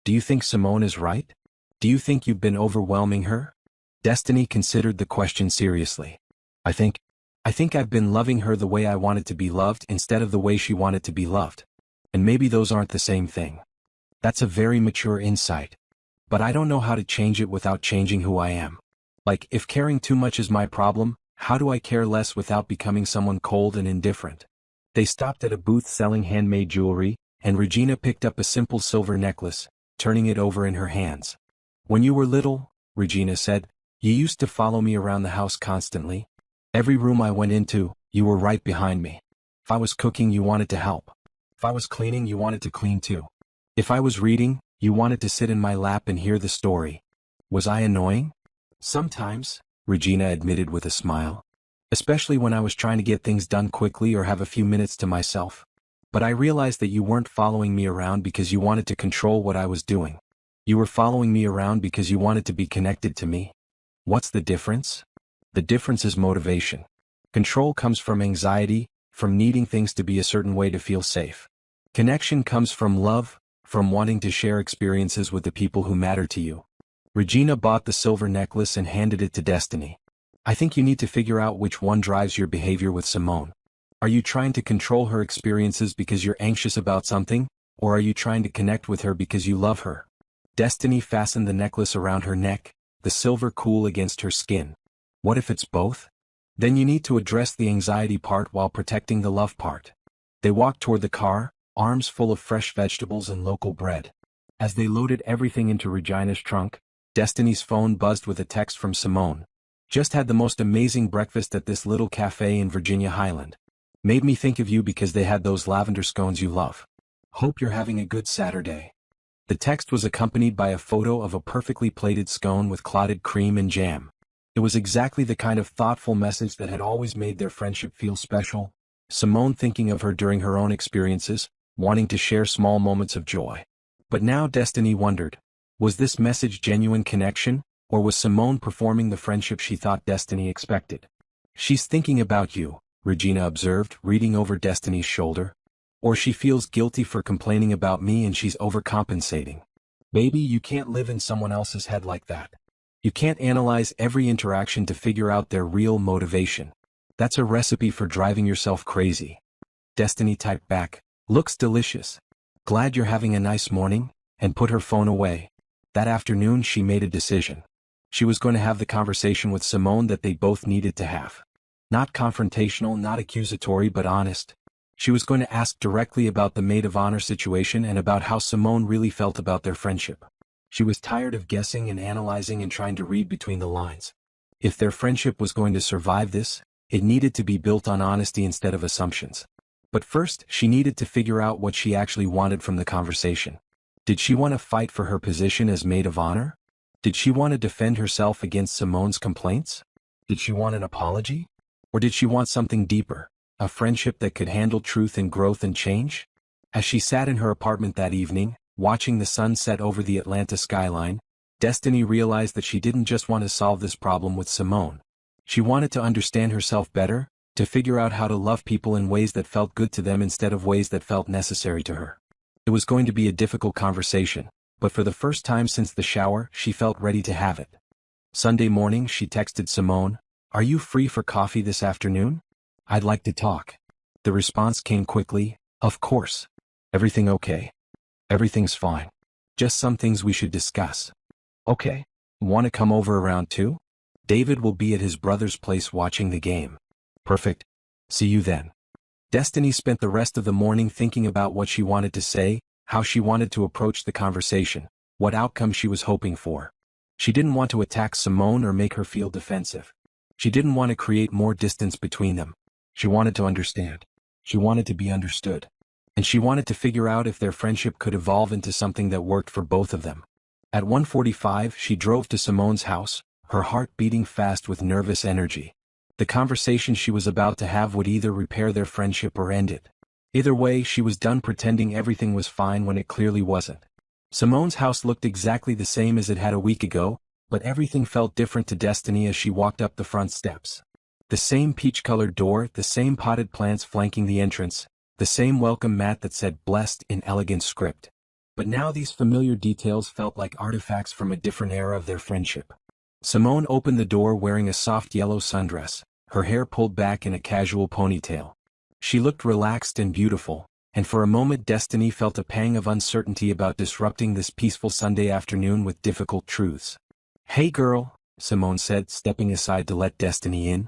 Do you think Simone is right? Do you think you've been overwhelming her?" Destiny considered the question seriously. I think I've been loving her the way I wanted to be loved instead of the way she wanted to be loved. And maybe those aren't the same thing." "That's a very mature insight. But I don't know how to change it without changing who I am. Like, if caring too much is my problem, how do I care less without becoming someone cold and indifferent?" They stopped at a booth selling handmade jewelry, and Regina picked up a simple silver necklace, turning it over in her hands. "When you were little, Regina said. You used to follow me around the house constantly. Every room I went into, you were right behind me. If I was cooking, you wanted to help. If I was cleaning, you wanted to clean too. If I was reading, you wanted to sit in my lap and hear the story. Was I annoying? Sometimes, Regina admitted with a smile. Especially when I was trying to get things done quickly or have a few minutes to myself. But I realized that you weren't following me around because you wanted to control what I was doing. You were following me around because you wanted to be connected to me. What's the difference? The difference is motivation. Control comes from anxiety, from needing things to be a certain way to feel safe. Connection comes from love, from wanting to share experiences with the people who matter to you. Regina bought the silver necklace and handed it to Destiny. I think you need to figure out which one drives your behavior with Simone. Are you trying to control her experiences because you're anxious about something, or are you trying to connect with her because you love her? Destiny fastened the necklace around her neck, the silver cool against her skin. What if it's both? Then you need to address the anxiety part while protecting the love part. They walked toward the car, arms full of fresh vegetables and local bread. As they loaded everything into Regina's trunk, Destiny's phone buzzed with a text from Simone. Just had the most amazing breakfast at this little cafe in Virginia Highland. Made me think of you because they had those lavender scones you love. Hope you're having a good Saturday. The text was accompanied by a photo of a perfectly plated scone with clotted cream and jam. It was exactly the kind of thoughtful message that had always made their friendship feel special. Simone thinking of her during her own experiences, wanting to share small moments of joy. But now Destiny wondered, was this message genuine connection, or was Simone performing the friendship she thought Destiny expected? She's thinking about you, Regina observed, reading over Destiny's shoulder. Or she feels guilty for complaining about me and she's overcompensating. Baby, you can't live in someone else's head like that. You can't analyze every interaction to figure out their real motivation. That's a recipe for driving yourself crazy. Destiny typed back, looks delicious. Glad you're having a nice morning, and put her phone away. That afternoon she made a decision. She was going to have the conversation with Simone that they both needed to have. Not confrontational, not accusatory, but honest. She was going to ask directly about the maid of honor situation and about how Simone really felt about their friendship. She was tired of guessing and analyzing and trying to read between the lines. If their friendship was going to survive this, it needed to be built on honesty instead of assumptions. But first, she needed to figure out what she actually wanted from the conversation. Did she want to fight for her position as maid of honor? Did she want to defend herself against Simone's complaints? Did she want an apology? Or did she want something deeper, a friendship that could handle truth and growth and change? As she sat in her apartment that evening, watching the sun set over the Atlanta skyline, Destiny realized that she didn't just want to solve this problem with Simone. She wanted to understand herself better, to figure out how to love people in ways that felt good to them instead of ways that felt necessary to her. It was going to be a difficult conversation, but for the first time since the shower, she felt ready to have it. Sunday morning she texted Simone, "Are you free for coffee this afternoon? I'd like to talk." The response came quickly, "Of course. Everything okay?" "Everything's fine. Just some things we should discuss." "Okay. Want to come over around 2? David will be at his brother's place watching the game." "Perfect. See you then." Destiny spent the rest of the morning thinking about what she wanted to say, how she wanted to approach the conversation, what outcome she was hoping for. She didn't want to attack Simone or make her feel defensive. She didn't want to create more distance between them. She wanted to understand. She wanted to be understood. And she wanted to figure out if their friendship could evolve into something that worked for both of them. At 1:45 she drove to Simone's house, her heart beating fast with nervous energy. The conversation she was about to have would either repair their friendship or end it. Either way, she was done pretending everything was fine when it clearly wasn't. Simone's house looked exactly the same as it had a week ago, but everything felt different to Destiny as she walked up the front steps. The same peach-colored door, the same potted plants flanking the entrance, the same welcome mat that said "blessed" in elegant script. But now these familiar details felt like artifacts from a different era of their friendship. Simone opened the door wearing a soft yellow sundress, her hair pulled back in a casual ponytail. She looked relaxed and beautiful, and for a moment Destiny felt a pang of uncertainty about disrupting this peaceful Sunday afternoon with difficult truths. "Hey girl," Simone said, stepping aside to let Destiny in.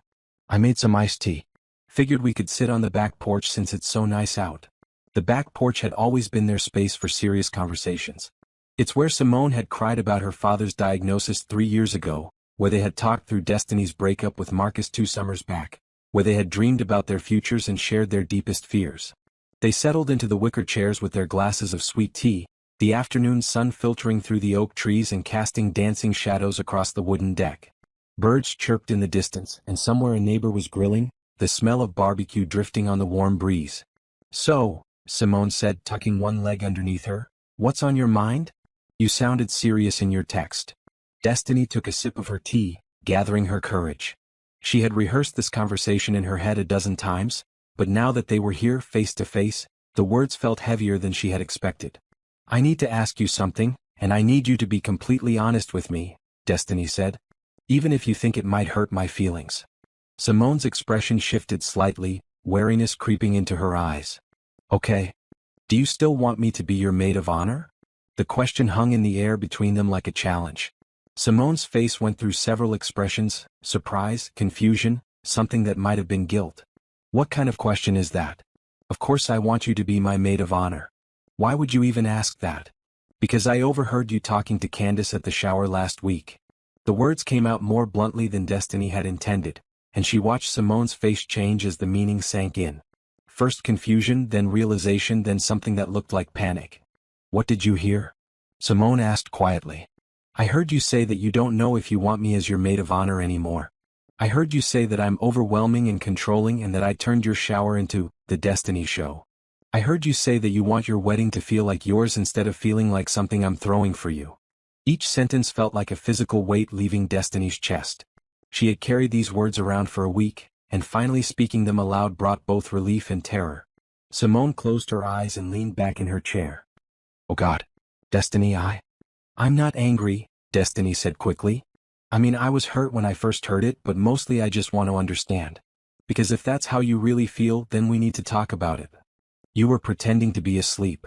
"I made some iced tea. Figured we could sit on the back porch since it's so nice out." The back porch had always been their space for serious conversations. It's where Simone had cried about her father's diagnosis 3 years ago, where they had talked through Destiny's breakup with Marcus 2 summers back, where they had dreamed about their futures and shared their deepest fears. They settled into the wicker chairs with their glasses of sweet tea, the afternoon sun filtering through the oak trees and casting dancing shadows across the wooden deck. Birds chirped in the distance, and somewhere a neighbor was grilling, the smell of barbecue drifting on the warm breeze. "So," Simone said, tucking one leg underneath her, "what's on your mind? You sounded serious in your text." Destiny took a sip of her tea, gathering her courage. She had rehearsed this conversation in her head a dozen times, but now that they were here face to face, the words felt heavier than she had expected. "I need to ask you something, and I need you to be completely honest with me," Destiny said. "Even if you think it might hurt my feelings." Simone's expression shifted slightly, wariness creeping into her eyes. "Okay. Do you still want me to be your maid of honor?" The question hung in the air between them like a challenge. Simone's face went through several expressions: surprise, confusion, something that might have been guilt. "What kind of question is that? Of course I want you to be my maid of honor. Why would you even ask that?" "Because I overheard you talking to Candace at the shower last week." The words came out more bluntly than Destiny had intended, and she watched Simone's face change as the meaning sank in. First confusion, then realization, then something that looked like panic. "What did you hear?" Simone asked quietly. "I heard you say that you don't know if you want me as your maid of honor anymore. I heard you say that I'm overwhelming and controlling and that I turned your shower into the Destiny show. I heard you say that you want your wedding to feel like yours instead of feeling like something I'm throwing for you." Each sentence felt like a physical weight leaving Destiny's chest. She had carried these words around for a week, and finally speaking them aloud brought both relief and terror. Simone closed her eyes and leaned back in her chair. "Oh God, Destiny, I'm not angry," Destiny said quickly. "I mean, I was hurt when I first heard it, but mostly I just want to understand. Because if that's how you really feel, then we need to talk about it. You were pretending to be asleep.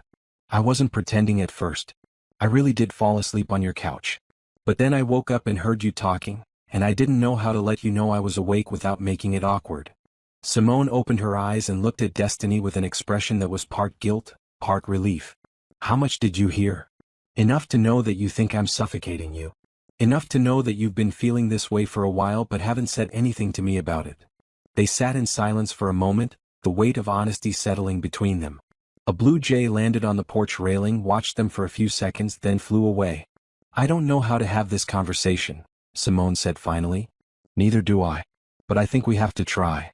I wasn't pretending at first. I really did fall asleep on your couch. But then I woke up and heard you talking, and I didn't know how to let you know I was awake without making it awkward." Simone opened her eyes and looked at Destiny with an expression that was part guilt, part relief. "How much did you hear?" "Enough to know that you think I'm suffocating you. Enough to know that you've been feeling this way for a while but haven't said anything to me about it." They sat in silence for a moment, the weight of honesty settling between them. A blue jay landed on the porch railing, watched them for a few seconds, then flew away. "I don't know how to have this conversation," Simone said finally. "Neither do I. But I think we have to try."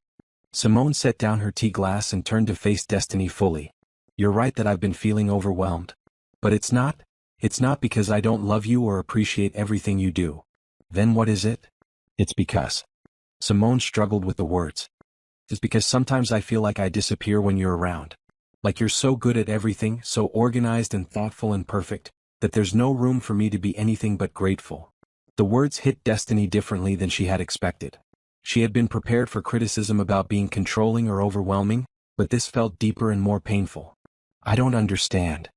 Simone set down her tea glass and turned to face Destiny fully. "You're right that I've been feeling overwhelmed. But it's not because I don't love you or appreciate everything you do." "Then what is it?" "It's because." Simone struggled with the words. "It's because sometimes I feel like I disappear when you're around. Like you're so good at everything, so organized and thoughtful and perfect, that there's no room for me to be anything but grateful." The words hit Destiny differently than she had expected. She had been prepared for criticism about being controlling or overwhelming, but this felt deeper and more painful. "I don't understand.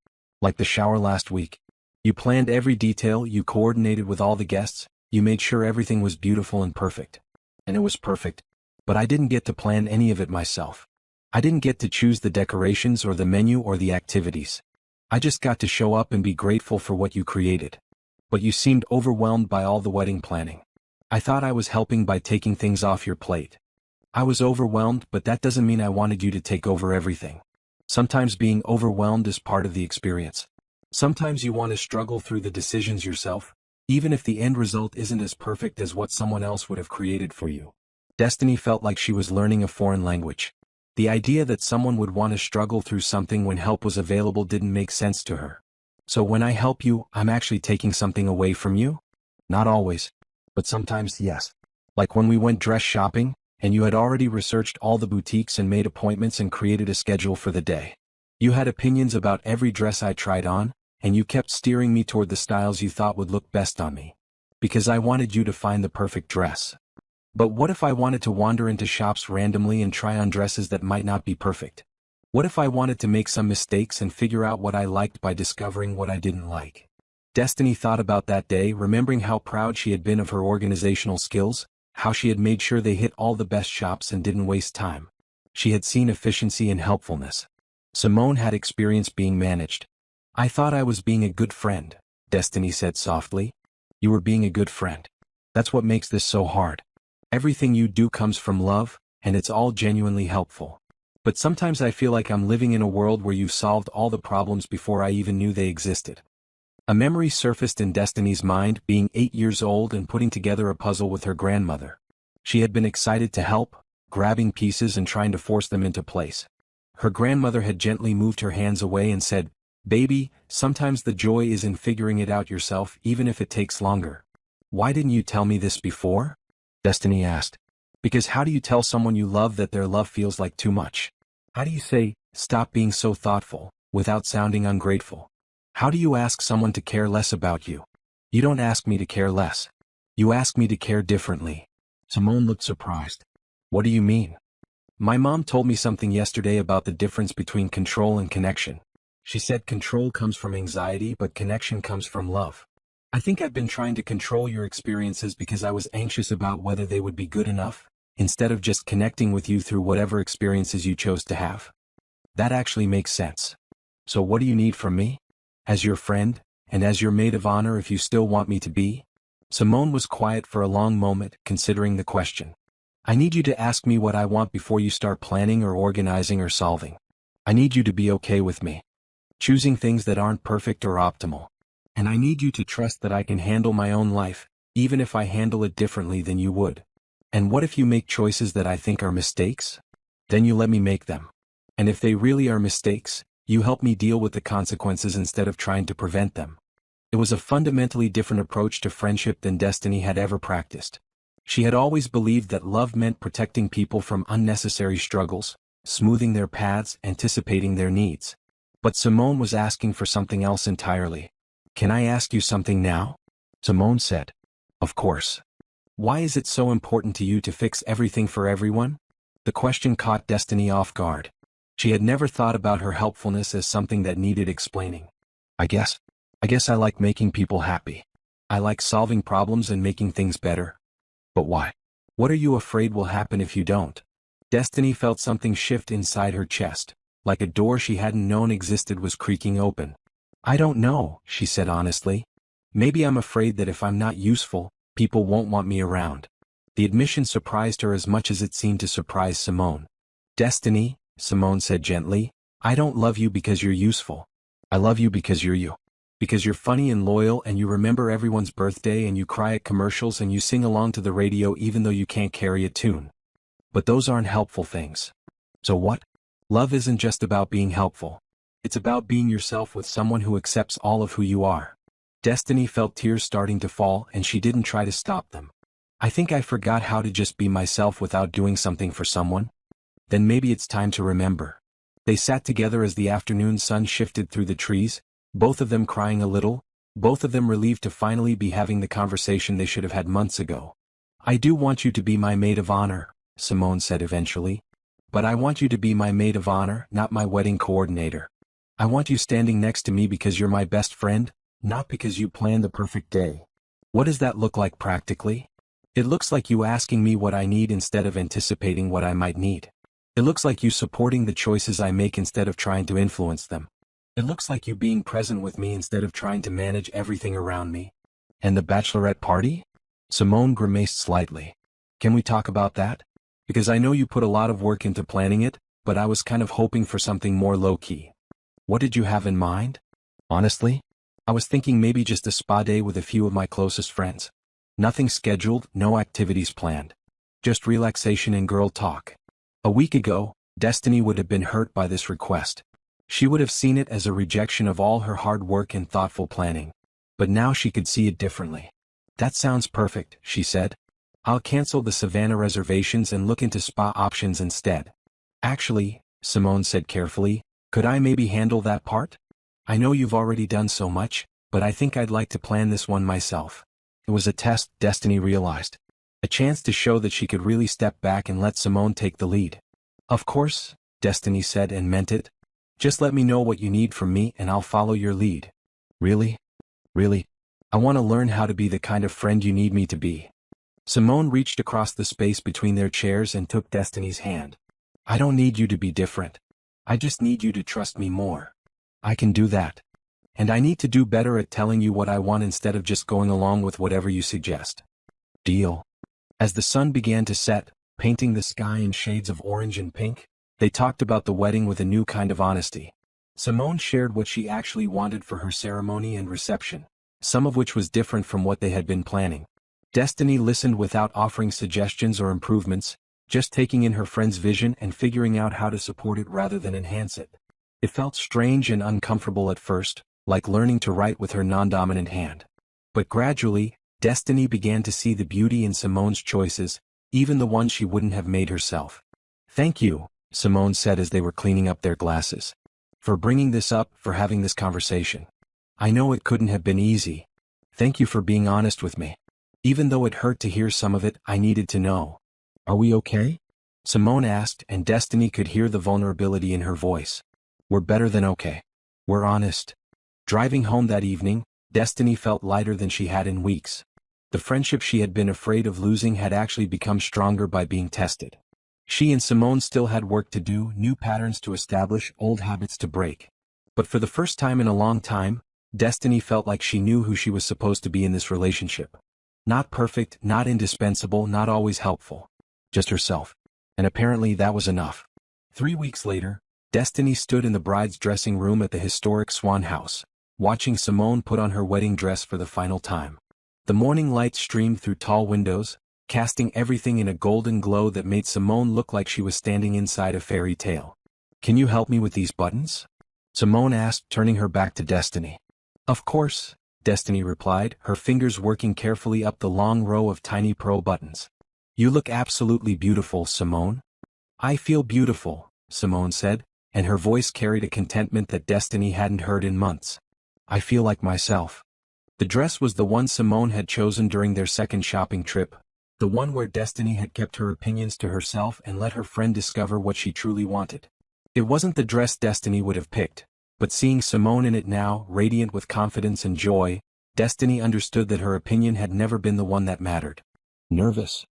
Like the shower last week. You planned every detail, you coordinated with all the guests, you made sure everything was beautiful and perfect. And it was perfect. But I didn't get to plan any of it myself. I didn't get to choose the decorations or the menu or the activities. I just got to show up and be grateful for what you created. But you seemed overwhelmed by all the wedding planning. I thought I was helping by taking things off your plate. I was overwhelmed, but that doesn't mean I wanted you to take over everything. Sometimes being overwhelmed is part of the experience. Sometimes you want to struggle through the decisions yourself, even if the end result isn't as perfect as what someone else would have created for you." Destiny felt like she was learning a foreign language. The idea that someone would want to struggle through something when help was available didn't make sense to her. "So when I help you, I'm actually taking something away from you?" "Not always. But sometimes yes. Like when we went dress shopping, and you had already researched all the boutiques and made appointments and created a schedule for the day. You had opinions about every dress I tried on, and you kept steering me toward the styles you thought would look best on me. Because I wanted you to find the perfect dress. But what if I wanted to wander into shops randomly and try on dresses that might not be perfect? What if I wanted to make some mistakes and figure out what I liked by discovering what I didn't like?" Destiny thought about that day, remembering how proud she had been of her organizational skills, how she had made sure they hit all the best shops and didn't waste time. She had seen efficiency and helpfulness. Simone had experience being managed. "I thought I was being a good friend," Destiny said softly. You were being a good friend. That's what makes this so hard. Everything you do comes from love, and it's all genuinely helpful. But sometimes I feel like I'm living in a world where you've solved all the problems before I even knew they existed. A memory surfaced in Destiny's mind, being 8 years old and putting together a puzzle with her grandmother. She had been excited to help, grabbing pieces and trying to force them into place. Her grandmother had gently moved her hands away and said, "Baby, sometimes the joy is in figuring it out yourself even if it takes longer." "Why didn't you tell me this before?" Destiny asked. "Because how do you tell someone you love that their love feels like too much? How do you say, 'Stop being so thoughtful,' without sounding ungrateful? How do you ask someone to care less about you? You don't ask me to care less. You ask me to care differently." Simone looked surprised. "What do you mean?" "My mom told me something yesterday about the difference between control and connection. She said control comes from anxiety but connection comes from love. I think I've been trying to control your experiences because I was anxious about whether they would be good enough, instead of just connecting with you through whatever experiences you chose to have." "That actually makes sense. So what do you need from me? As your friend, and as your maid of honor if you still want me to be?" Simone was quiet for a long moment, considering the question. "I need you to ask me what I want before you start planning or organizing or solving. I need you to be okay with me choosing things that aren't perfect or optimal. And I need you to trust that I can handle my own life, even if I handle it differently than you would. And what if you make choices that I think are mistakes? Then you let me make them. And if they really are mistakes, you help me deal with the consequences instead of trying to prevent them." It was a fundamentally different approach to friendship than Destiny had ever practiced. She had always believed that love meant protecting people from unnecessary struggles, smoothing their paths, anticipating their needs. But Simone was asking for something else entirely. "Can I ask you something now?" Simone said. "Of course. Why is it so important to you to fix everything for everyone?" The question caught Destiny off guard. She had never thought about her helpfulness as something that needed explaining. I guess I like making people happy. I like solving problems and making things better." "But why? What are you afraid will happen if you don't?" Destiny felt something shift inside her chest, like a door she hadn't known existed was creaking open. "I don't know," she said honestly. "Maybe I'm afraid that if I'm not useful, people won't want me around." The admission surprised her as much as it seemed to surprise Simone. "Destiny," Simone said gently, "I don't love you because you're useful. I love you because you're you. Because you're funny and loyal and you remember everyone's birthday and you cry at commercials and you sing along to the radio even though you can't carry a tune. But those aren't helpful things. So what? Love isn't just about being helpful. It's about being yourself with someone who accepts all of who you are." Destiny felt tears starting to fall and she didn't try to stop them. "I think I forgot how to just be myself without doing something for someone. Then maybe it's time to remember." They sat together as the afternoon sun shifted through the trees, both of them crying a little, both of them relieved to finally be having the conversation they should have had months ago. "I do want you to be my maid of honor," Simone said eventually. "But I want you to be my maid of honor, not my wedding coordinator. I want you standing next to me because you're my best friend, not because you planned the perfect day." "What does that look like practically?" "It looks like you asking me what I need instead of anticipating what I might need. It looks like you supporting the choices I make instead of trying to influence them. It looks like you being present with me instead of trying to manage everything around me." "And the bachelorette party?" Simone grimaced slightly. "Can we talk about that? Because I know you put a lot of work into planning it, but I was kind of hoping for something more low-key." "What did you have in mind?" "Honestly, I was thinking maybe just a spa day with a few of my closest friends. Nothing scheduled, no activities planned. Just relaxation and girl talk." A week ago, Destiny would have been hurt by this request. She would have seen it as a rejection of all her hard work and thoughtful planning. But now she could see it differently. "That sounds perfect," she said. "I'll cancel the Savannah reservations and look into spa options instead." "Actually," Simone said carefully, "could I maybe handle that part? I know you've already done so much, but I think I'd like to plan this one myself." It was a test, Destiny realized. A chance to show that she could really step back and let Simone take the lead. "Of course," Destiny said and meant it. "Just let me know what you need from me and I'll follow your lead." "Really? Really? I want to learn how to be the kind of friend you need me to be." Simone reached across the space between their chairs and took Destiny's hand. "I don't need you to be different. I just need you to trust me more. I can do that. And I need to do better at telling you what I want instead of just going along with whatever you suggest. Deal. As the sun began to set, painting the sky in shades of orange and pink, they talked about the wedding with a new kind of honesty. Simone shared what she actually wanted for her ceremony and reception, some of which was different from what they had been planning. Destiny listened without offering suggestions or improvements, just taking in her friend's vision and figuring out how to support it rather than enhance it. It felt strange and uncomfortable at first, like learning to write with her non-dominant hand. But gradually, Destiny began to see the beauty in Simone's choices, even the ones she wouldn't have made herself. "Thank you," Simone said as they were cleaning up their glasses. "For bringing this up, for having this conversation. I know it couldn't have been easy. Thank you for being honest with me. Even though it hurt to hear some of it, I needed to know. Are we okay?" Simone asked, and Destiny could hear the vulnerability in her voice. "We're better than okay. We're honest." Driving home that evening, Destiny felt lighter than she had in weeks. The friendship she had been afraid of losing had actually become stronger by being tested. She and Simone still had work to do, new patterns to establish, old habits to break. But for the first time in a long time, Destiny felt like she knew who she was supposed to be in this relationship. Not perfect, not indispensable, not always helpful. Just herself. And apparently that was enough. 3 weeks later, Destiny stood in the bride's dressing room at the historic Swan House, watching Simone put on her wedding dress for the final time. The morning light streamed through tall windows, casting everything in a golden glow that made Simone look like she was standing inside a fairy tale. "Can you help me with these buttons?" Simone asked, turning her back to Destiny. "Of course," Destiny replied, her fingers working carefully up the long row of tiny pearl buttons. "You look absolutely beautiful, Simone." "I feel beautiful," Simone said, and her voice carried a contentment that Destiny hadn't heard in months. "I feel like myself." The dress was the one Simone had chosen during their second shopping trip, the one where Destiny had kept her opinions to herself and let her friend discover what she truly wanted. It wasn't the dress Destiny would have picked, but seeing Simone in it now, radiant with confidence and joy, Destiny understood that her opinion had never been the one that mattered. "Nervous?"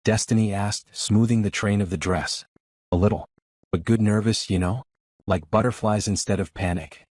Destiny asked, smoothing the train of the dress. "A little. But good nervous, you know? Like butterflies instead of panic."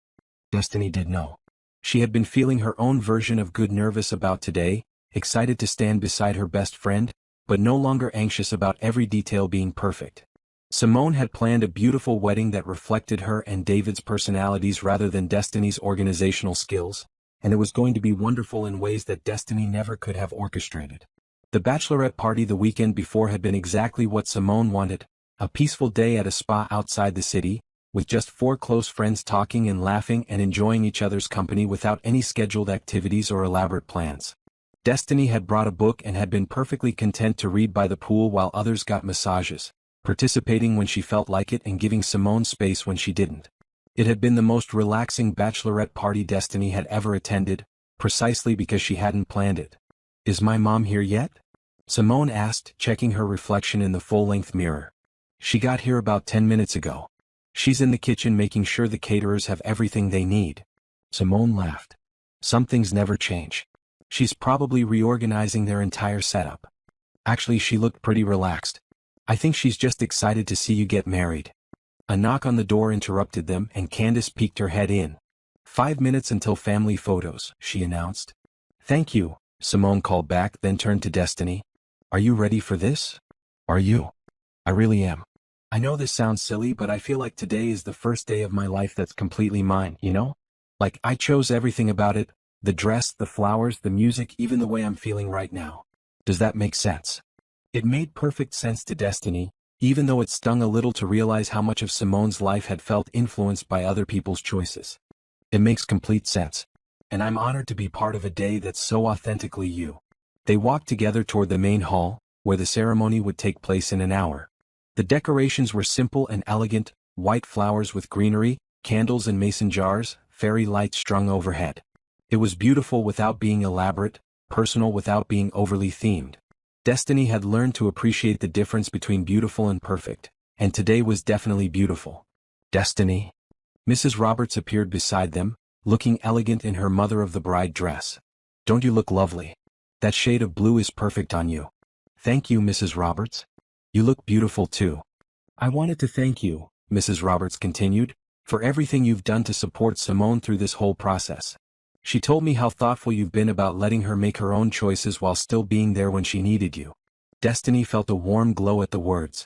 Destiny did know. She had been feeling her own version of good nervous about today, excited to stand beside her best friend, but no longer anxious about every detail being perfect. Simone had planned a beautiful wedding that reflected her and David's personalities rather than Destiny's organizational skills, and it was going to be wonderful in ways that Destiny never could have orchestrated. The bachelorette party the weekend before had been exactly what Simone wanted, a peaceful day at a spa outside the city, with just 4 close friends talking and laughing and enjoying each other's company without any scheduled activities or elaborate plans. Destiny had brought a book and had been perfectly content to read by the pool while others got massages, participating when she felt like it and giving Simone space when she didn't. It had been the most relaxing bachelorette party Destiny had ever attended, precisely because she hadn't planned it. "Is my mom here yet?" Simone asked, checking her reflection in the full-length mirror. "She got here about 10 minutes ago. She's in the kitchen making sure the caterers have everything they need." Simone laughed. "Some things never change. She's probably reorganizing their entire setup." Actually, she looked pretty relaxed. "I think she's just excited to see you get married." A knock on the door interrupted them and Candace peeked her head in. "5 minutes until family photos," she announced. "Thank you," Simone called back, then turned to Destiny. "Are you ready for this?" "Are you?" "I really am. I know this sounds silly, but I feel like today is the first day of my life that's completely mine, you know? Like I chose everything about it, the dress, the flowers, the music, even the way I'm feeling right now. Does that make sense?" It made perfect sense to Destiny, even though it stung a little to realize how much of Simone's life had felt influenced by other people's choices. "It makes complete sense. And I'm honored to be part of a day that's so authentically you." They walked together toward the main hall, where the ceremony would take place in an hour. The decorations were simple and elegant, white flowers with greenery, candles in mason jars, fairy lights strung overhead. It was beautiful without being elaborate, personal without being overly themed. Destiny had learned to appreciate the difference between beautiful and perfect, and today was definitely beautiful. "Destiny?" Mrs. Roberts appeared beside them, looking elegant in her mother-of-the-bride dress. "Don't you look lovely? That shade of blue is perfect on you." "Thank you, Mrs. Roberts. You look beautiful too." "I wanted to thank you," Mrs. Roberts continued, for everything you've done to support Simone through this whole process. She told me how thoughtful you've been about letting her make her own choices while still being there when she needed you. Destiny felt a warm glow at the words.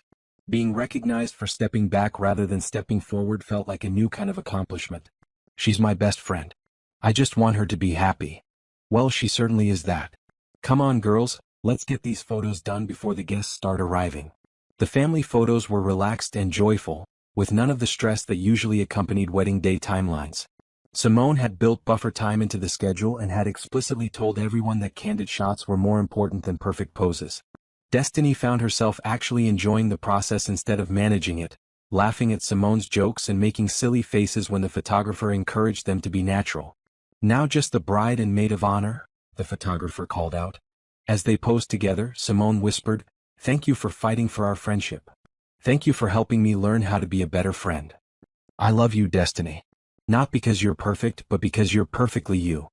Being recognized for stepping back rather than stepping forward felt like a new kind of accomplishment. She's my best friend. I just want her to be happy. Well, she certainly is that. Come on, girls, let's get these photos done before the guests start arriving. The family photos were relaxed and joyful, with none of the stress that usually accompanied wedding day timelines. Simone had built buffer time into the schedule and had explicitly told everyone that candid shots were more important than perfect poses. Destiny found herself actually enjoying the process instead of managing it, laughing at Simone's jokes and making silly faces when the photographer encouraged them to be natural. Now just the bride and maid of honor, the photographer called out. As they posed together, Simone whispered, "Thank you for fighting for our friendship. Thank you for helping me learn how to be a better friend. I love you, Destiny. Not because you're perfect, but because you're perfectly you.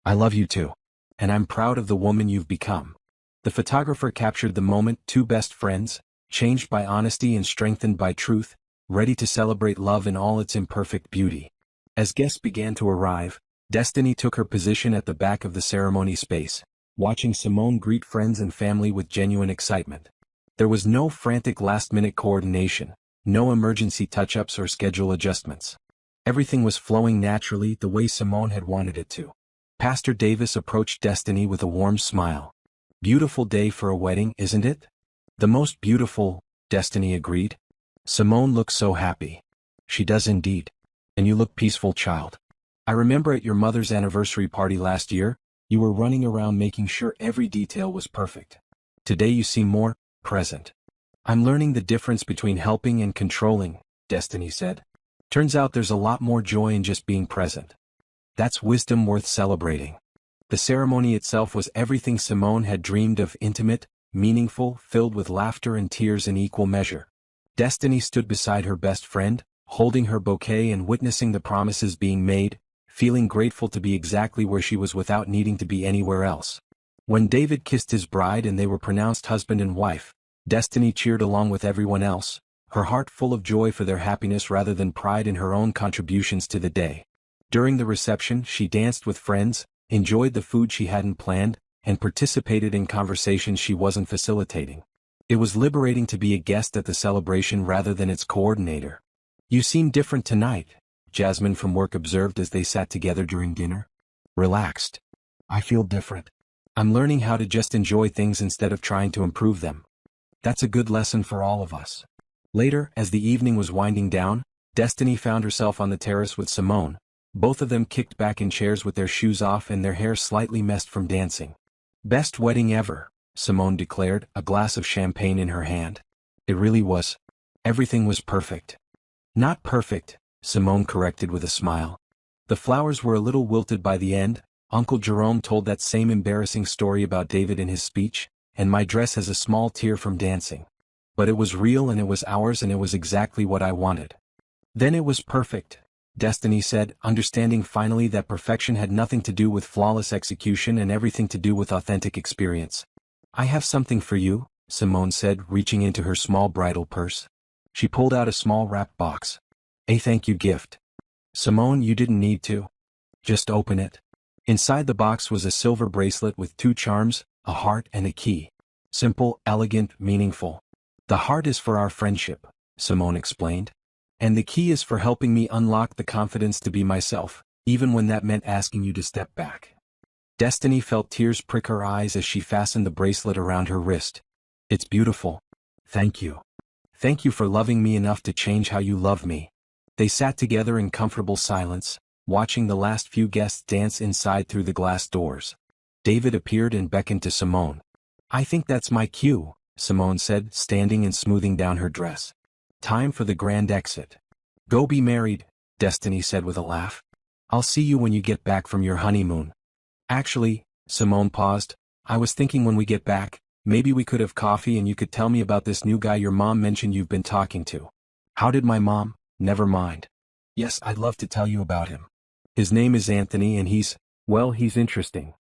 I love you too. And I'm proud of the woman you've become." The photographer captured the moment, two best friends, changed by honesty and strengthened by truth, ready to celebrate love in all its imperfect beauty. As guests began to arrive, Destiny took her position at the back of the ceremony space, watching Simone greet friends and family with genuine excitement. There was no frantic last-minute coordination, no emergency touch-ups or schedule adjustments. Everything was flowing naturally the way Simone had wanted it to. Pastor Davis approached Destiny with a warm smile. "Beautiful day for a wedding, isn't it?" "The most beautiful," Destiny agreed. Simone looked so happy. "She does indeed. And you look peaceful, child. I remember at your mother's anniversary party last year, you were running around making sure every detail was perfect. Today you seem more present." "I'm learning the difference between helping and controlling," Destiny said. "Turns out there's a lot more joy in just being present. That's wisdom worth celebrating." The ceremony itself was everything Simone had dreamed of: intimate, meaningful, filled with laughter and tears in equal measure. Destiny stood beside her best friend, holding her bouquet and witnessing the promises being made, feeling grateful to be exactly where she was without needing to be anywhere else. When David kissed his bride and they were pronounced husband and wife, Destiny cheered along with everyone else, her heart full of joy for their happiness rather than pride in her own contributions to the day. During the reception, she danced with friends, enjoyed the food she hadn't planned, and participated in conversations she wasn't facilitating. It was liberating to be a guest at the celebration rather than its coordinator. "You seem different tonight," Jasmine from work observed as they sat together during dinner. "Relaxed. I feel different. I'm learning how to just enjoy things instead of trying to improve them. That's a good lesson for all of us." Later, as the evening was winding down, Destiny found herself on the terrace with Simone, both of them kicked back in chairs with their shoes off and their hair slightly messed from dancing. "Best wedding ever," Simone declared, a glass of champagne in her hand. "It really was. Everything was perfect." "Not perfect," Simone corrected with a smile. "The flowers were a little wilted by the end. Uncle Jerome told that same embarrassing story about David in his speech, and my dress has a small tear from dancing. But it was real and it was ours and it was exactly what I wanted." "Then it was perfect," Destiny said, understanding finally that perfection had nothing to do with flawless execution and everything to do with authentic experience. "I have something for you," Simone said, reaching into her small bridal purse. She pulled out a small wrapped box. "A thank you gift." "Simone, you didn't need to. Just open it." Inside the box was a silver bracelet with two charms, a heart and a key. Simple, elegant, meaningful. "The heart is for our friendship," Simone explained. "And the key is for helping me unlock the confidence to be myself, even when that meant asking you to step back." Destiny felt tears prick her eyes as she fastened the bracelet around her wrist. "It's beautiful. Thank you. Thank you for loving me enough to change how you love me." They sat together in comfortable silence, watching the last few guests dance inside through the glass doors. David appeared and beckoned to Simone. "I think that's my cue," Simone said, standing and smoothing down her dress. "Time for the grand exit." "Go be married," Destiny said with a laugh. "I'll see you when you get back from your honeymoon." "Actually," Simone paused, "I was thinking when we get back, maybe we could have coffee and you could tell me about this new guy your mom mentioned you've been talking to." "How did my mom?" "Never mind." "Yes, I'd love to tell you about him. His name is Anthony and he's interesting.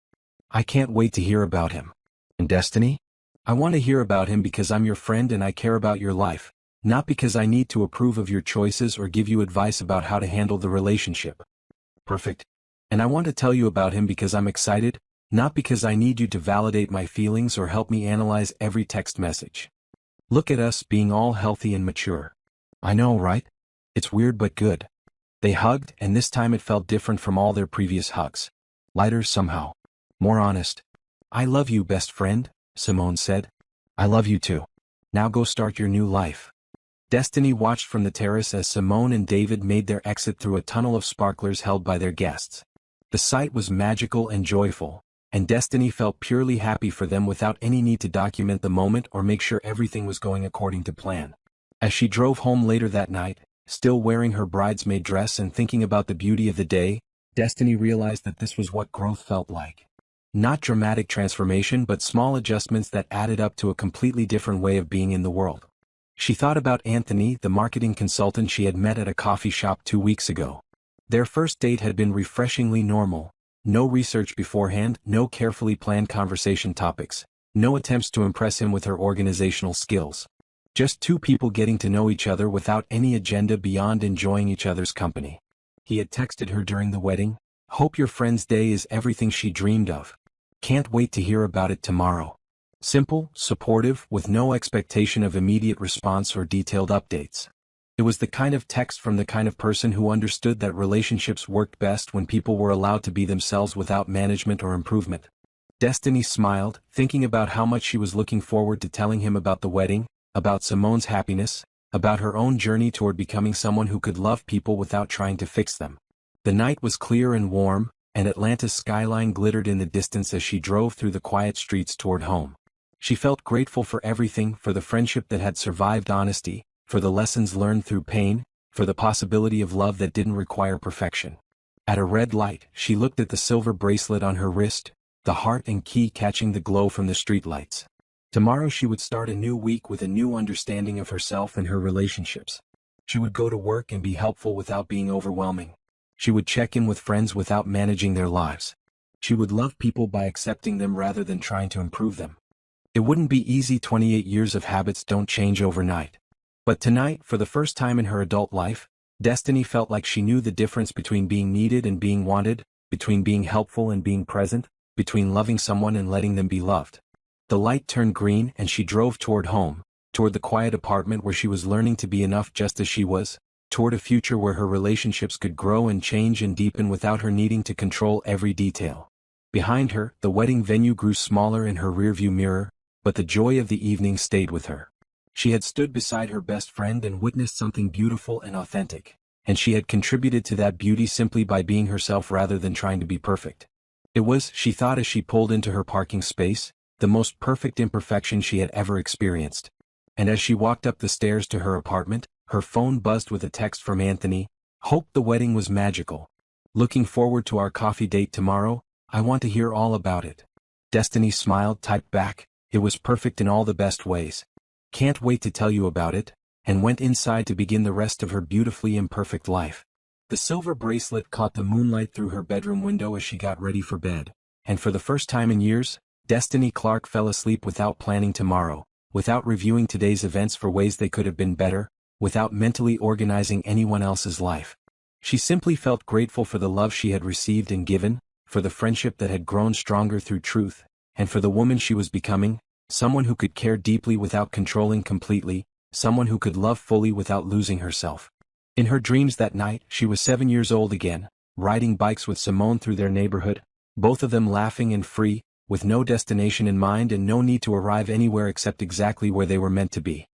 I can't wait to hear about him." "And Destiny?" "I want to hear about him because I'm your friend and I care about your life, Not because I need to approve of your choices or give you advice about how to handle the relationship. Perfect. And I want to tell you about him because I'm excited, not because I need you to validate my feelings or help me analyze every text message. Look at us being all healthy and mature. I know, right? It's weird but good. They hugged, and this time it felt different from all their previous hugs. Lighter somehow. More honest. I love you, best friend, Simone said. I love you too. Now go start your new life. Destiny watched from the terrace as Simone and David made their exit through a tunnel of sparklers held by their guests. The sight was magical and joyful, and Destiny felt purely happy for them without any need to document the moment or make sure everything was going according to plan. As she drove home later that night, still wearing her bridesmaid dress and thinking about the beauty of the day, Destiny realized that this was what growth felt like. Not dramatic transformation but small adjustments that added up to a completely different way of being in the world. She thought about Anthony, the marketing consultant she had met at a coffee shop 2 weeks ago. Their first date had been refreshingly normal. No research beforehand, no carefully planned conversation topics, no attempts to impress him with her organizational skills. Just two people getting to know each other without any agenda beyond enjoying each other's company. He had texted her during the wedding, "Hope your friend's day is everything she dreamed of. Can't wait to hear about it tomorrow." Simple, supportive, with no expectation of immediate response or detailed updates. It was the kind of text from the kind of person who understood that relationships worked best when people were allowed to be themselves without management or improvement. Destiny smiled, thinking about how much she was looking forward to telling him about the wedding, about Simone's happiness, about her own journey toward becoming someone who could love people without trying to fix them. The night was clear and warm, and Atlanta's skyline glittered in the distance as she drove through the quiet streets toward home. She felt grateful for everything, for the friendship that had survived honesty, for the lessons learned through pain, for the possibility of love that didn't require perfection. At a red light, she looked at the silver bracelet on her wrist, the heart and key catching the glow from the streetlights. Tomorrow she would start a new week with a new understanding of herself and her relationships. She would go to work and be helpful without being overwhelming. She would check in with friends without managing their lives. She would love people by accepting them rather than trying to improve them. It wouldn't be easy. 28 years of habits don't change overnight. But tonight, for the first time in her adult life, Destiny felt like she knew the difference between being needed and being wanted, between being helpful and being present, between loving someone and letting them be loved. The light turned green and she drove toward home, toward the quiet apartment where she was learning to be enough just as she was, toward a future where her relationships could grow and change and deepen without her needing to control every detail. Behind her, the wedding venue grew smaller in her rearview mirror, but the joy of the evening stayed with her. She had stood beside her best friend and witnessed something beautiful and authentic, and she had contributed to that beauty simply by being herself rather than trying to be perfect. It was, she thought as she pulled into her parking space, the most perfect imperfection she had ever experienced. And as she walked up the stairs to her apartment, her phone buzzed with a text from Anthony. "Hope the wedding was magical. Looking forward to our coffee date tomorrow. I want to hear all about it." Destiny smiled, typed back, "It was perfect in all the best ways. Can't wait to tell you about it," and went inside to begin the rest of her beautifully imperfect life. The silver bracelet caught the moonlight through her bedroom window as she got ready for bed, and for the first time in years, Destiny Clark fell asleep without planning tomorrow, without reviewing today's events for ways they could have been better, without mentally organizing anyone else's life. She simply felt grateful for the love she had received and given, for the friendship that had grown stronger through truth, and for the woman she was becoming, someone who could care deeply without controlling completely, someone who could love fully without losing herself. In her dreams that night, she was 7 years old again, riding bikes with Simone through their neighborhood, both of them laughing and free, with no destination in mind and no need to arrive anywhere except exactly where they were meant to be.